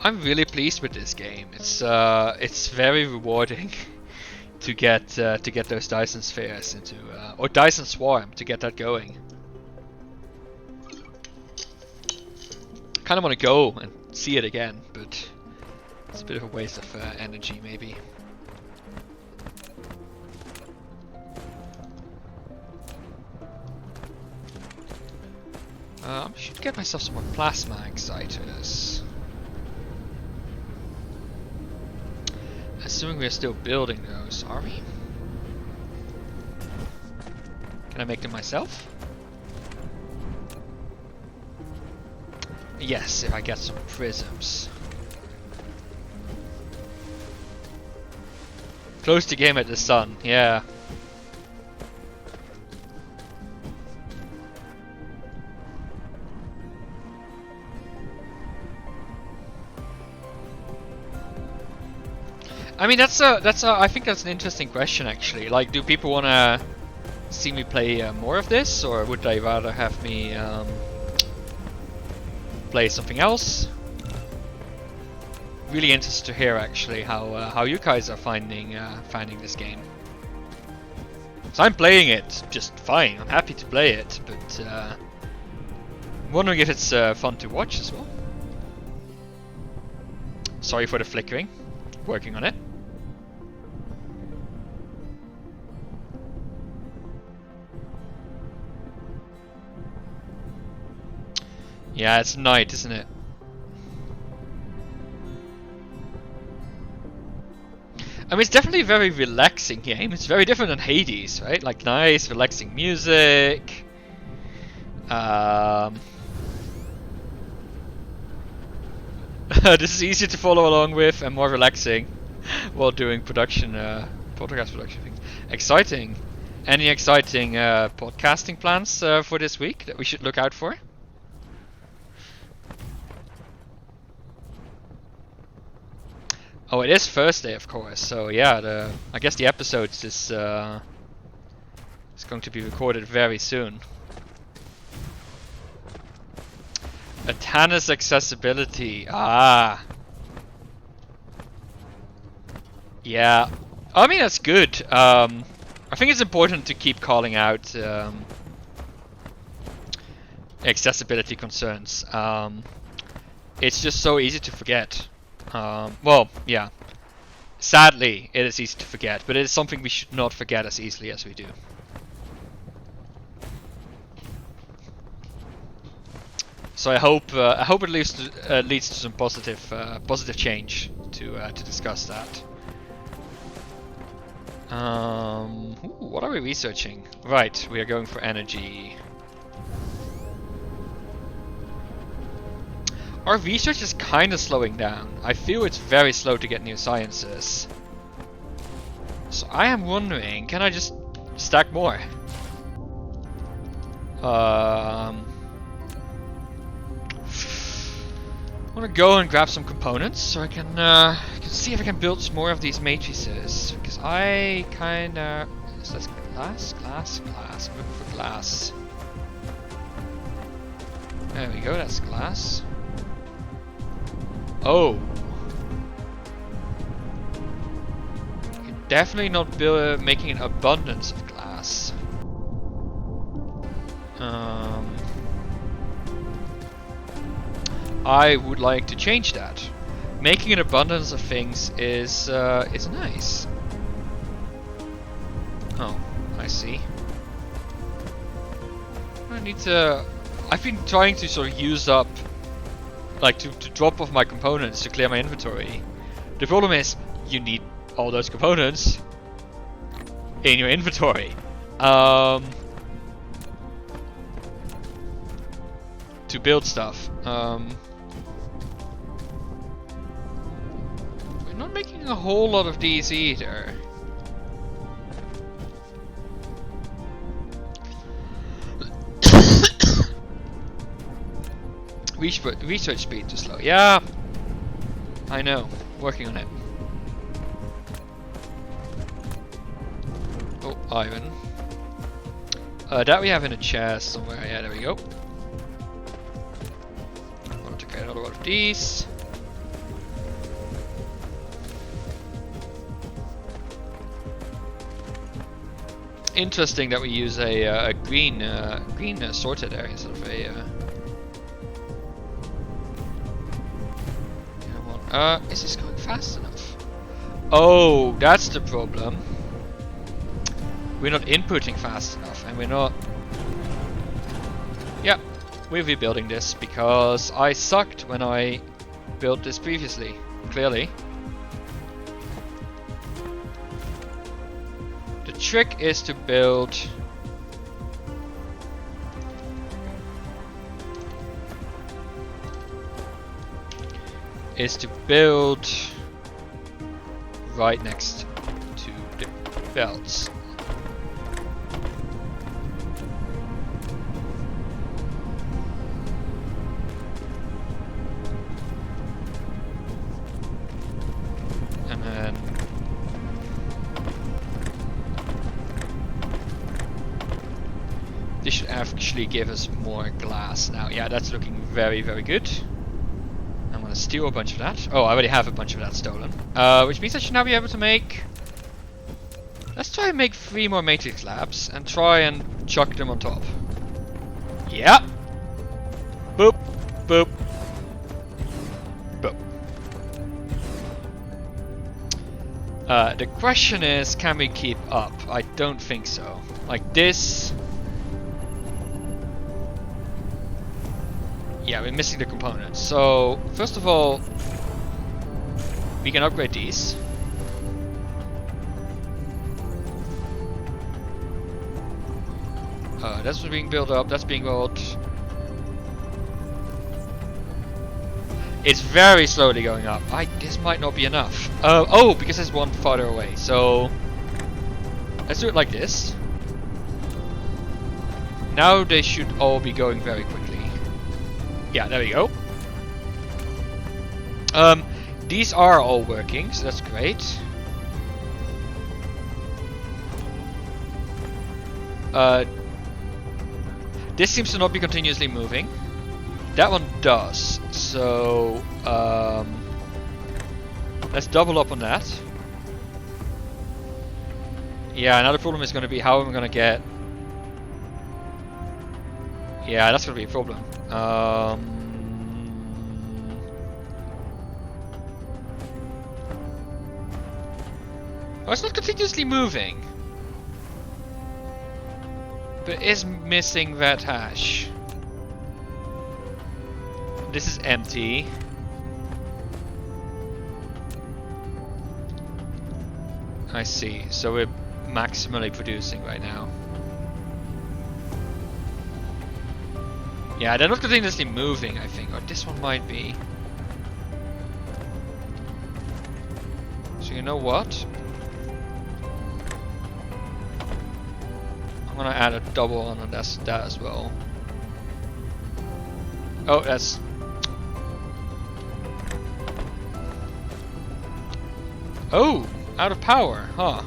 S1: I'm really pleased with this game. It's very rewarding to get those Dyson spheres into or Dyson swarm to get that going. Kind of want to go and see it again, but it's a bit of a waste of energy maybe. I should get myself some more plasma exciters. Assuming we're still building those, are we? Can I make them myself? Yes, if I get some prisms. Close to game at the sun, yeah. I mean, I think that's an interesting question actually. Like, do people want to see me play more of this, or would they rather have me play something else? Really interested to hear actually how you guys are finding this game. So I'm playing it just fine. I'm happy to play it, but I'm wondering if it's fun to watch as well. Sorry for the flickering. Working on it. Yeah, it's night, isn't it? I mean, it's definitely a very relaxing game. It's very different than Hades, right? Like nice, relaxing music. This is easier to follow along with and more relaxing while doing podcast production things. Exciting. Any exciting podcasting plans for this week that we should look out for? Oh, it is Thursday, of course. So yeah, I guess the episodes is going to be recorded very soon. Atana's accessibility. Ah. Yeah. I mean, that's good. I think it's important to keep calling out accessibility concerns. It's just so easy to forget. Well, yeah. Sadly, it is easy to forget, but it is something we should not forget as easily as we do. So I hope it leads to some positive change to discuss that. What are we researching? Right, we are going for energy. Our research is kind of slowing down. I feel it's very slow to get new sciences. So I am wondering, can I just stack more? I want to go and grab some components so I can see if I can build some more of these matrices. Because I kinda... Is this glass? Glass? Glass. I'm looking for glass. There we go, that's glass. Oh! You're definitely not making an abundance of glass. I would like to change that. Making an abundance of things is nice. Oh, I see. I need to... I've been trying to sort of use up... Like, to drop off my components to clear my inventory. The problem is, you need all those components in your inventory. To build stuff. We're not making a whole lot of these either. Research speed too slow. Yeah, I know. Working on it. Oh, iron. That we have in a chest somewhere. Yeah, there we go. I want to get another one of these. Interesting that we use a green sorted there instead of a. Is this going fast enough? Oh, that's the problem. We're not inputting fast enough, and we're not... Yeah, we're rebuilding this because I sucked when I built this previously, clearly. The trick is to build... right next to the belts. And then this should actually give us more glass now. Yeah, that's looking very, very good. I'm gonna steal a bunch of that. Oh, I already have a bunch of that stolen. Which means I should now be able to make... Let's try and make 3 more matrix slabs and try and chuck them on top. Yeah! Boop! Boop! Boop. The question is, can we keep up? I don't think so. Like this... Yeah, we're missing the components. So, first of all, we can upgrade these. That's being built up, that's being built. It's very slowly going up. This might not be enough. Oh, because there's one farther away. So, let's do it like this. Now they should all be going very quickly. Yeah, there we go. These are all working, so that's great. This seems to not be continuously moving. That one does. So, let's double up on that. Yeah, another problem is going to be how am I going to get... Yeah, that's going to be a problem. Oh, it's not continuously moving. But it is missing that hash. This is empty. I see. So we're maximally producing right now. Yeah, they're not continuously moving, I think. Or this one might be. So you know what? I'm gonna add a double on that as well. Oh, that's... Oh, out of power, huh?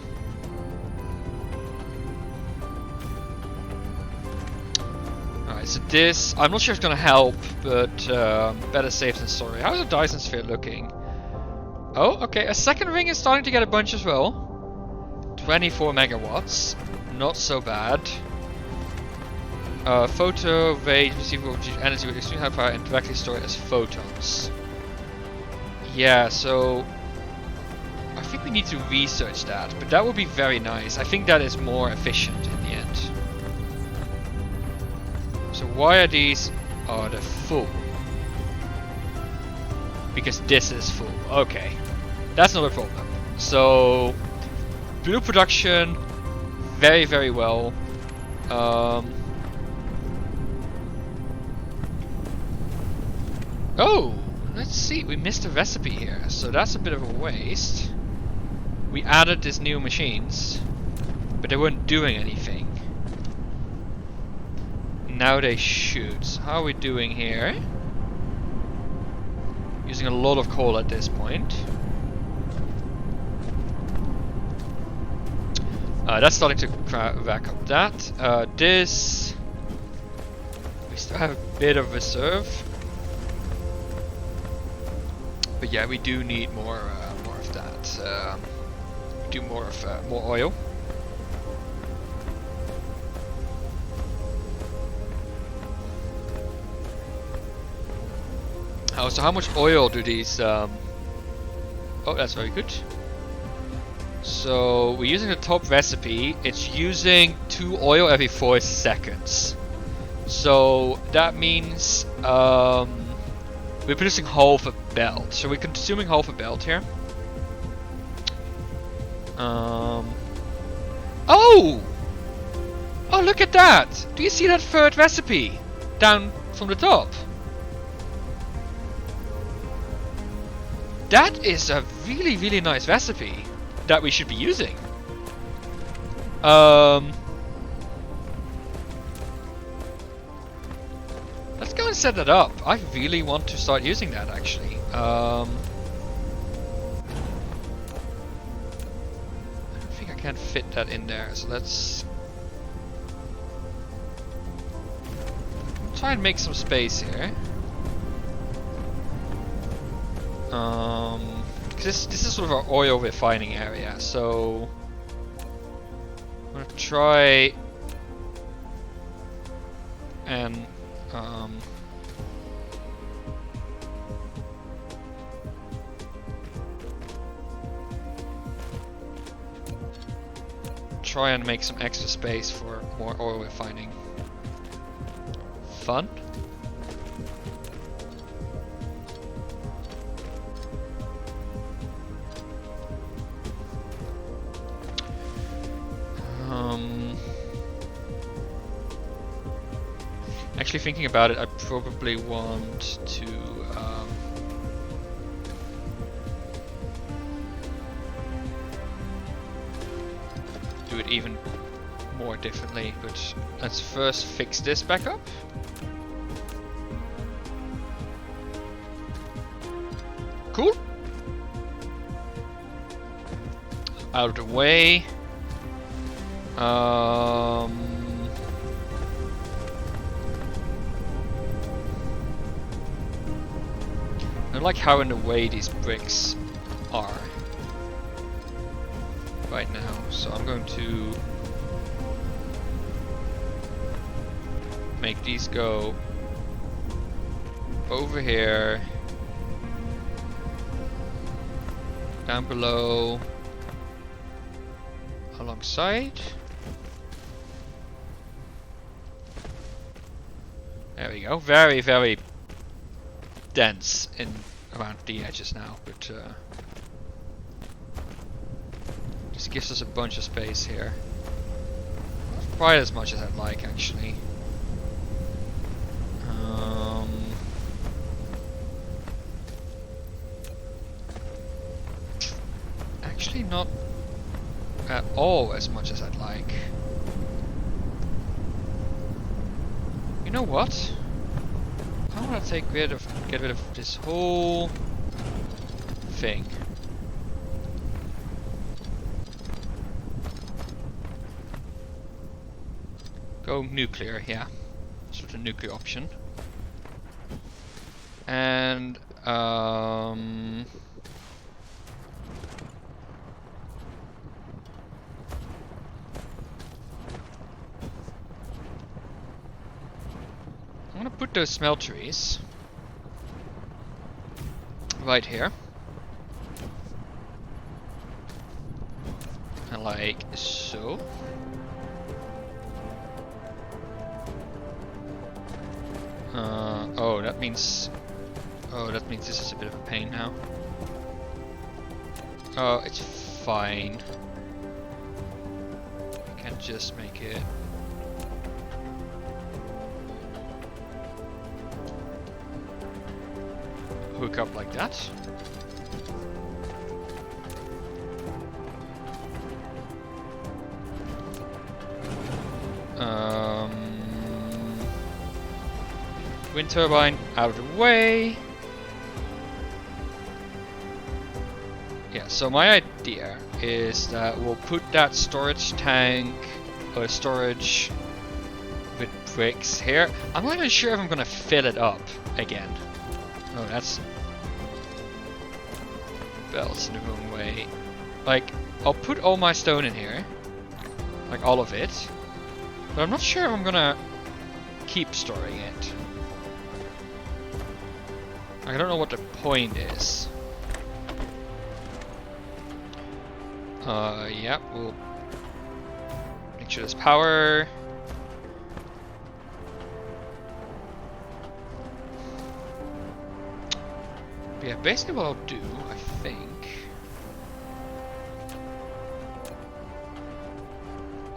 S1: Alright, so this, I'm not sure if it's gonna help, but better safe than sorry. How's the Dyson sphere looking? Oh, okay, a second ring is starting to get a bunch as well. 24 megawatts, not so bad. Photo rate, receivable energy with extreme high power and directly stored as photons. Yeah, so I think we need to research that, but that would be very nice. I think that is more efficient in the end. So why are these? Oh, they're full. Because this is full. Okay, that's not a problem. So blue production, very, very well. Oh, let's see. We missed a recipe here, so that's a bit of a waste. We added these new machines, but they weren't doing anything. Now they should. So how are we doing here? Using a lot of coal at this point. That's starting to rack up that. This... We still have a bit of reserve. But yeah, we do need more of that. We do more oil. Oh, so how much oil do these? Oh, that's very good. So we're using the top recipe. It's using 2 oil every 4 seconds. So that means we're producing half a belt. So we're consuming half a belt here. Oh! Oh, look at that! Do you see that third recipe down from the top? That is a really, really nice recipe that we should be using. Let's go and set that up. I really want to start using that actually. I don't think I can fit that in there, so let's try and make some space here. This is sort of our oil refining area, so I'm gonna try and try and make some extra space for more oil refining. Fun. Actually, thinking about it, I probably want to do it even more differently, but let's first fix this back up. Cool. Out of the way. I like how in the way these bricks are right now, so I'm going to make these go over here, down below, alongside. There we go. Very, very dense in around the edges now, but just gives us a bunch of space here. Not quite as much as I'd like, actually. Actually, not at all as much as I'd like. You know what? I want to get rid of this whole thing. Go nuclear, yeah. Sort of nuclear option. And I'm gonna put those smelteries right here. And like so. Oh, that means this is a bit of a pain now. Oh, it's fine. I can just make it. Hook up like that. Wind turbine out of the way. Yeah, so my idea is that we'll put that storage tank or storage with bricks here. I'm not even sure if I'm gonna fill it up again. Oh, that's belts in the wrong way. Like, I'll put all my stone in here, like all of it, but I'm not sure if I'm gonna keep storing it. I don't know what the point is. Yeah, we'll make sure there's power. But yeah, basically what I'll do, I think,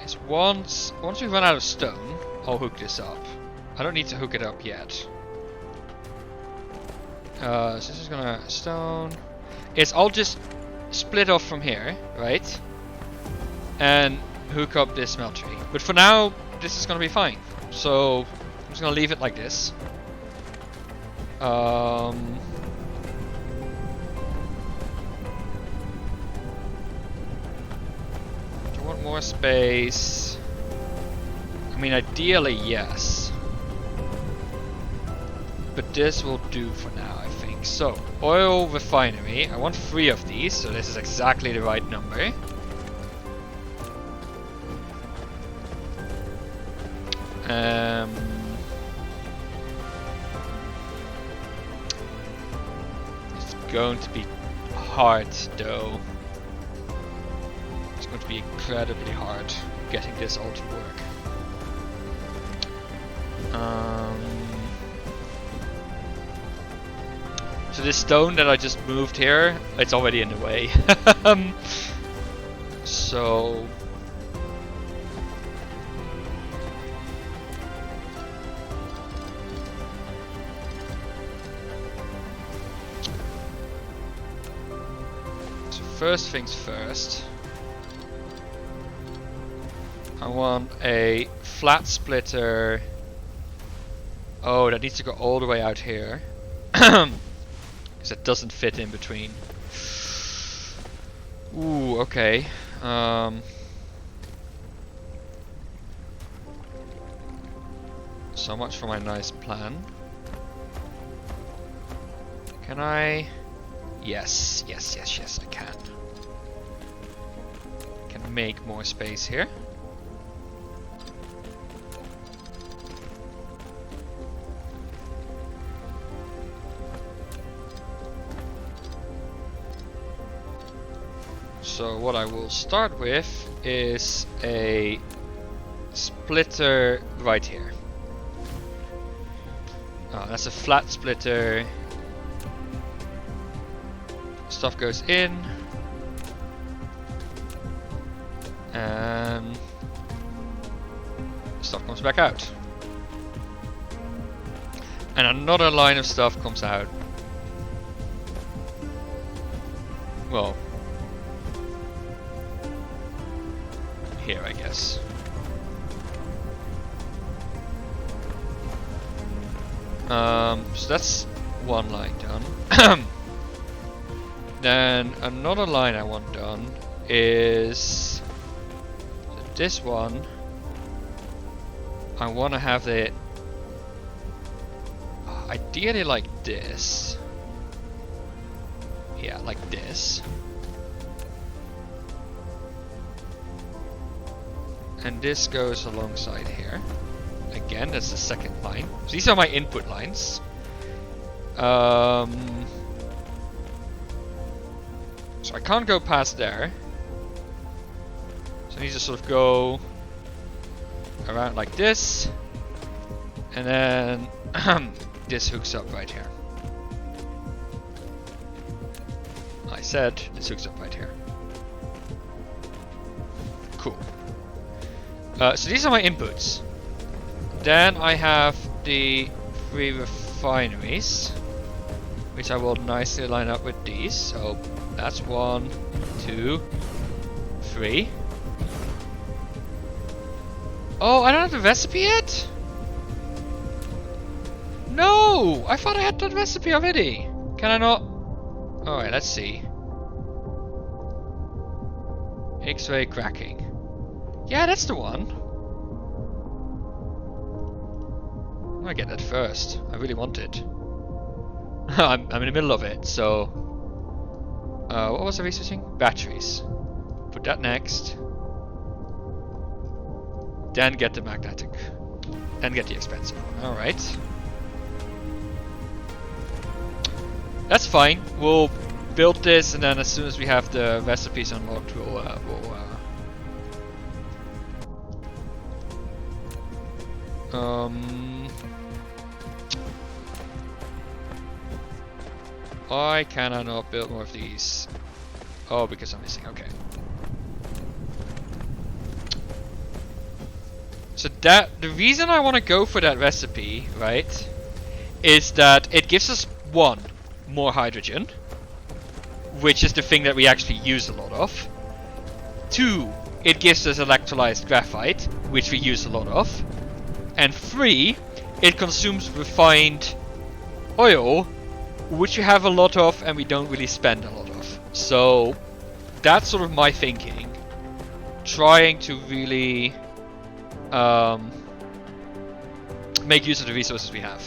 S1: is once we run out of stone, I'll hook this up. I don't need to hook it up yet. So this is gonna stone. I'll just split off from here, right? And hook up this smeltery. But for now, this is gonna be fine. So I'm just gonna leave it like this. Do you want more space? I mean, ideally, yes. But this will do for now, I think. So, oil refinery. I want 3 of these, so this is exactly the right number. It's going to be hard, though. It's going to be incredibly hard getting this all to work. So this stone that I just moved here, it's already in the way. So first things first, I want a flat splitter. Oh, that needs to go all the way out here. Because it doesn't fit in between. Ooh, okay. So much for my nice plan. Can I? Yes, yes, yes, yes, I can. Can make more space here. So what I will start with is a splitter right here. That's a flat splitter. Stuff goes in. And stuff comes back out. And another line of stuff comes out. Well, here, I guess. So that's one line done. Then another line I want done is this one I want to have it ideally like this. Yeah, like this. And this goes alongside here. Again, that's the second line. So these are my input lines. So I can't go past there. So I need to sort of go around like this. And then this hooks up right here. I said this hooks up right here. Cool. So these are my inputs. Then I have the 3 refineries, which I will nicely line up with these. So that's 1, 2, 3. Oh, I don't have the recipe yet? No! I thought I had that recipe already. Can I not? Alright, let's see. X-ray cracking. Yeah, that's the one. I get that first. I really want it. I'm in the middle of it, so... what was I researching? Batteries. Put that next. Then get the magnetic. Then get the expensive one. Alright. That's fine. We'll build this, and then as soon as we have the recipes unlocked, we'll why can I not build more of these? Oh, because I'm missing. Okay. So the reason I want to go for that recipe, right, is that it gives us 1, more hydrogen, which is the thing that we actually use a lot of. 2, it gives us electrolyzed graphite, which we use a lot of. And 3, it consumes refined oil, which we have a lot of and we don't really spend a lot of. So that's sort of my thinking. Trying to really make use of the resources we have.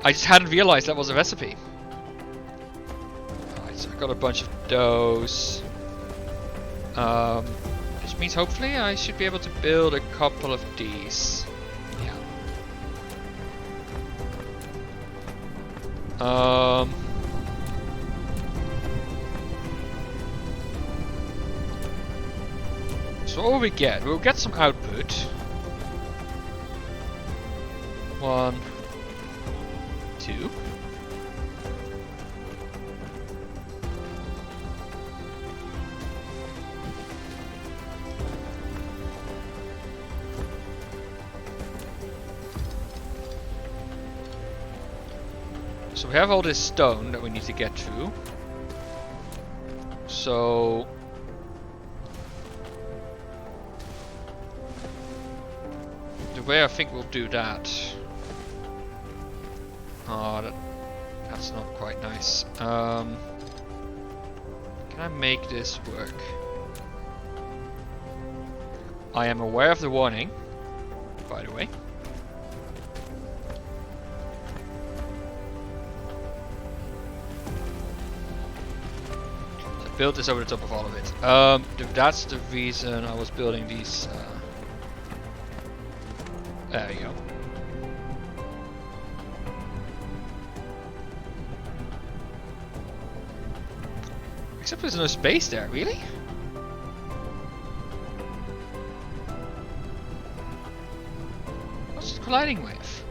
S1: I just hadn't realized that was a recipe. Alright, so I got a bunch of those. Which means hopefully I should be able to build a couple of these. Yeah. So what will we get? We'll get some output. 1, 2. So we have all this stone that we need to get through. So the way I think we'll do that. Oh, that's not quite nice. Can I make this work? I am aware of the warning, by the way. Build this over the top of all of it. That's the reason I was building these. There you go. Except there's no space there, really? What's it colliding with?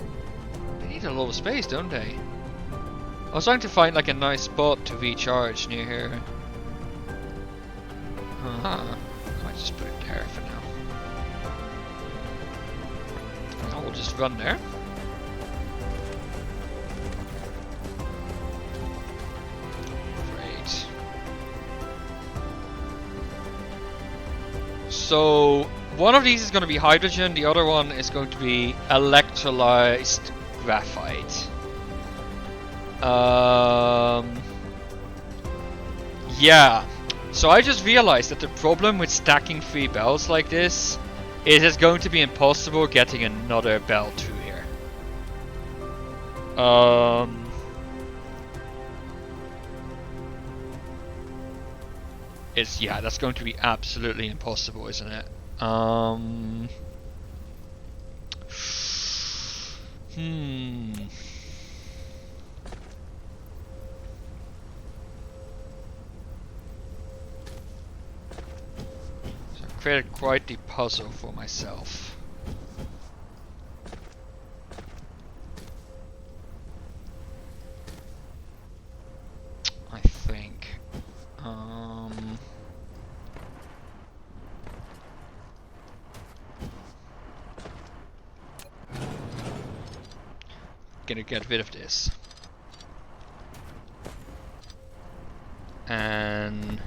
S1: They need a lot of space, don't they? I was trying to find like a nice spot to recharge near here. I might just put it there for now. Now we'll just run there. Great. So one of these is going to be hydrogen, the other one is going to be electrolyzed graphite. Yeah. So I just realized that the problem with stacking 3 bells like this it is going to be impossible getting another belt through here. Yeah, that's going to be absolutely impossible, isn't it? So I've created quite the puzzle for myself. I think. Gonna get rid of this. And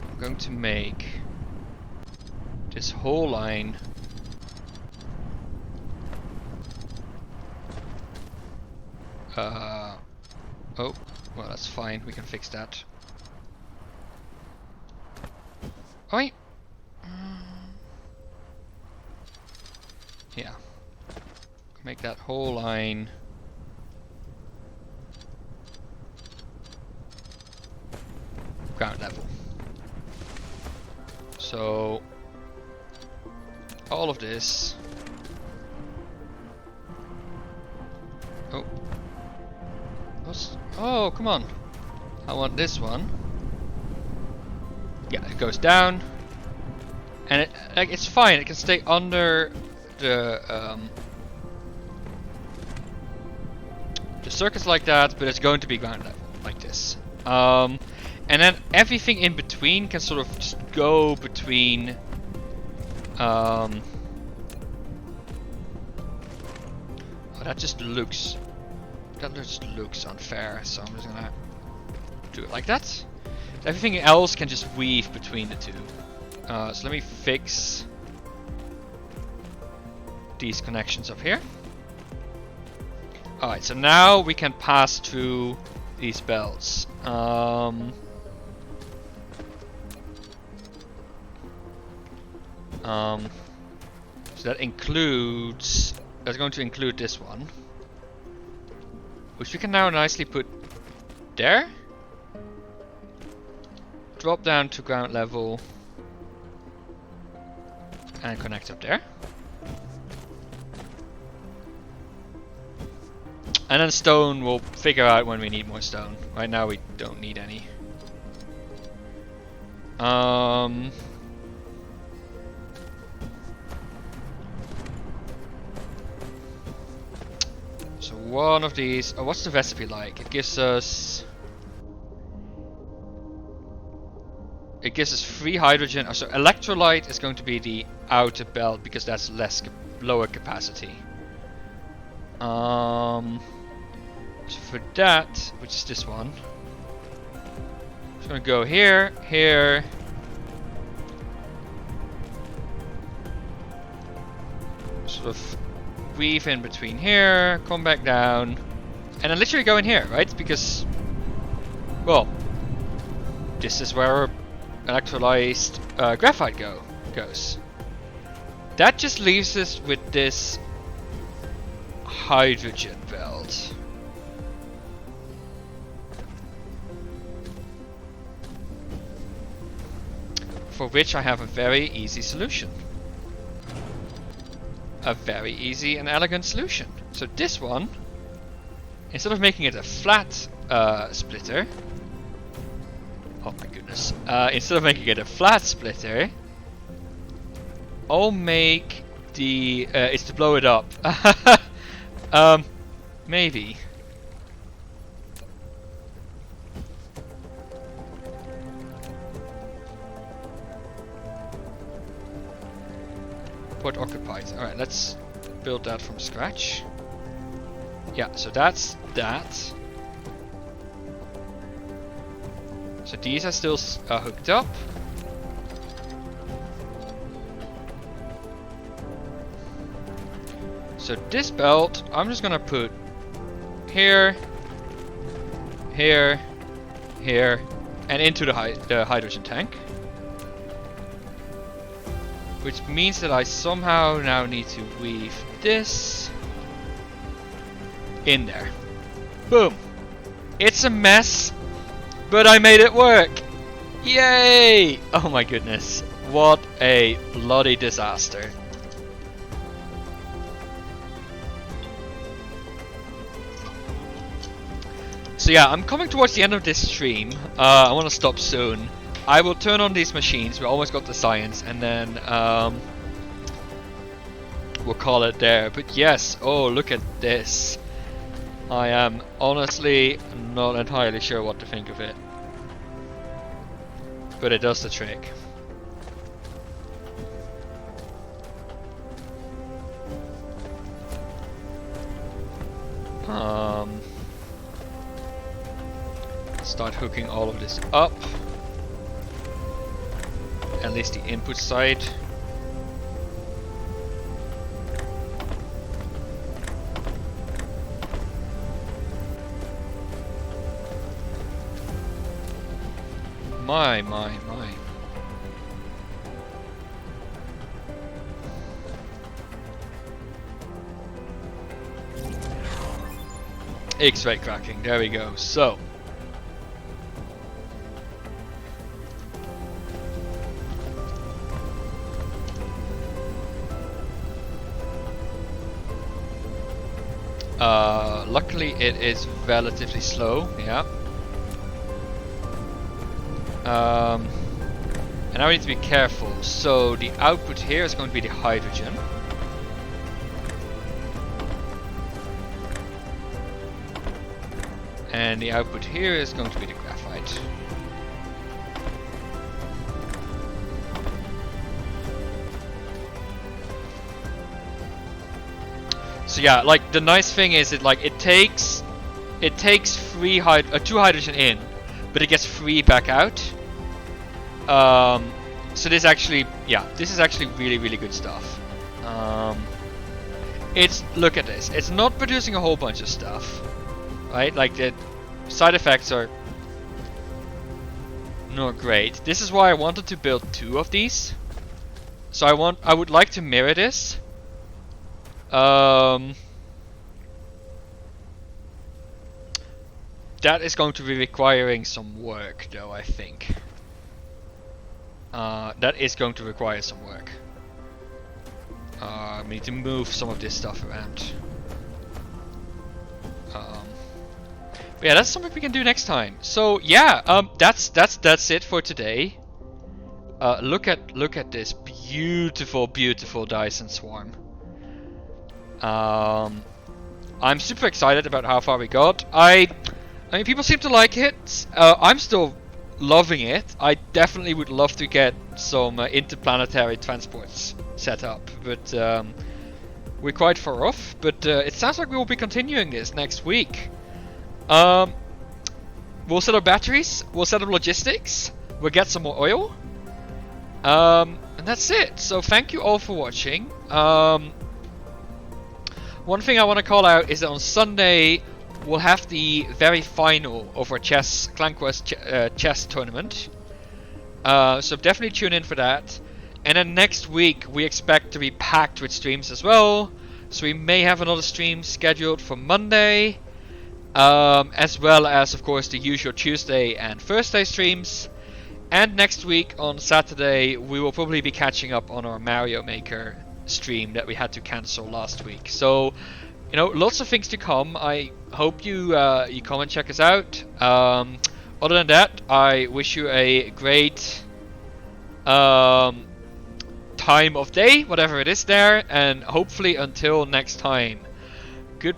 S1: I'm going to make this whole line oh, well, that's fine, we can fix that. Oi! Yeah. Make that whole line ground level. So all of this. Oh. Oh, come on. I want this one. Yeah, it goes down. And it's fine, it can stay under the circuits like that, but it's going to be ground level, like this. And then everything in between can sort of just go between oh, that just looks unfair, so I'm just gonna do it like that. Everything else can just weave between the two. So let me fix these connections up here. Alright, so now we can pass through these belts. So that includes... That's going to include this one. Which we can now nicely put there. Drop down to ground level. And connect up there. And then stone we'll figure out when we need more stone. Right now we don't need any. So one of these... Oh, what's the recipe like? It gives us 3 hydrogen. Oh, so electrolyte is going to be the outer belt because that's lower capacity. So for that, which is this one, I'm just gonna go here, here, sort of weave in between here, come back down, and then literally go in here, right? Because, well, this is where electrolyzed graphite goes. That just leaves us with this hydrogen belt. For which I have a very easy solution. A very easy and elegant solution. So this one, instead of making it a flat splitter, oh my goodness, instead of making it a flat splitter, I'll make the, it's to blow it up. Maybe. Port occupied. Alright, let's build that from scratch. Yeah, so that's that. So these are still hooked up. So this belt, I'm just gonna put here, here, here, and into the hydrogen tank. which means that I somehow now need to weave this in there. Boom. It's a mess, but I made it work. Yay! Oh my goodness. What a bloody disaster. So yeah, I'm coming towards the end of this stream. I want to stop soon. I will turn on these machines. We almost got the science, and then we'll call it there. But yes, oh look at this. I am honestly not entirely sure what to think of it, but it does the trick. Start hooking all of this up. At least the input side. My. X-ray cracking, there we go. So luckily it is relatively slow, yeah. And now we need to be careful. So the output here is going to be the hydrogen. And the output here is going to be the graphite. So yeah, like the nice thing is it takes 2 hydrogen in, but it gets 3 back out. So this actually, yeah, this is actually really good stuff. Look at this. It's not producing a whole bunch of stuff, right? Like the side effects are not great. This is why I wanted to build 2 of these. So I would like to mirror this. That is going to be requiring some work, though, I think. That is going to require some work. We need to move some of this stuff around. But yeah, that's something we can do next time. So yeah, that's it for today. Look at this beautiful Dyson swarm. I'm super excited about how far we got. I mean, people seem to like it. I'm still loving it. I definitely would love to get some interplanetary transports set up, but we're quite far off. But it sounds like we will be continuing this next week. We'll set up batteries. We'll set up logistics. We'll get some more oil. And that's it. So thank you all for watching. One thing I want to call out is that on Sunday we'll have the very final of our Clan Quest chess tournament. So definitely tune in for that. And then next week we expect to be packed with streams as well. So we may have another stream scheduled for Monday. As well as, of course, the usual Tuesday and Thursday streams. And next week on Saturday we will probably be catching up on our Mario Maker stream that we had to cancel last week. So, you know, lots of things to come. I hope you come and check us out. Other than that, I wish you a great time of day, whatever it is there, and hopefully until next time,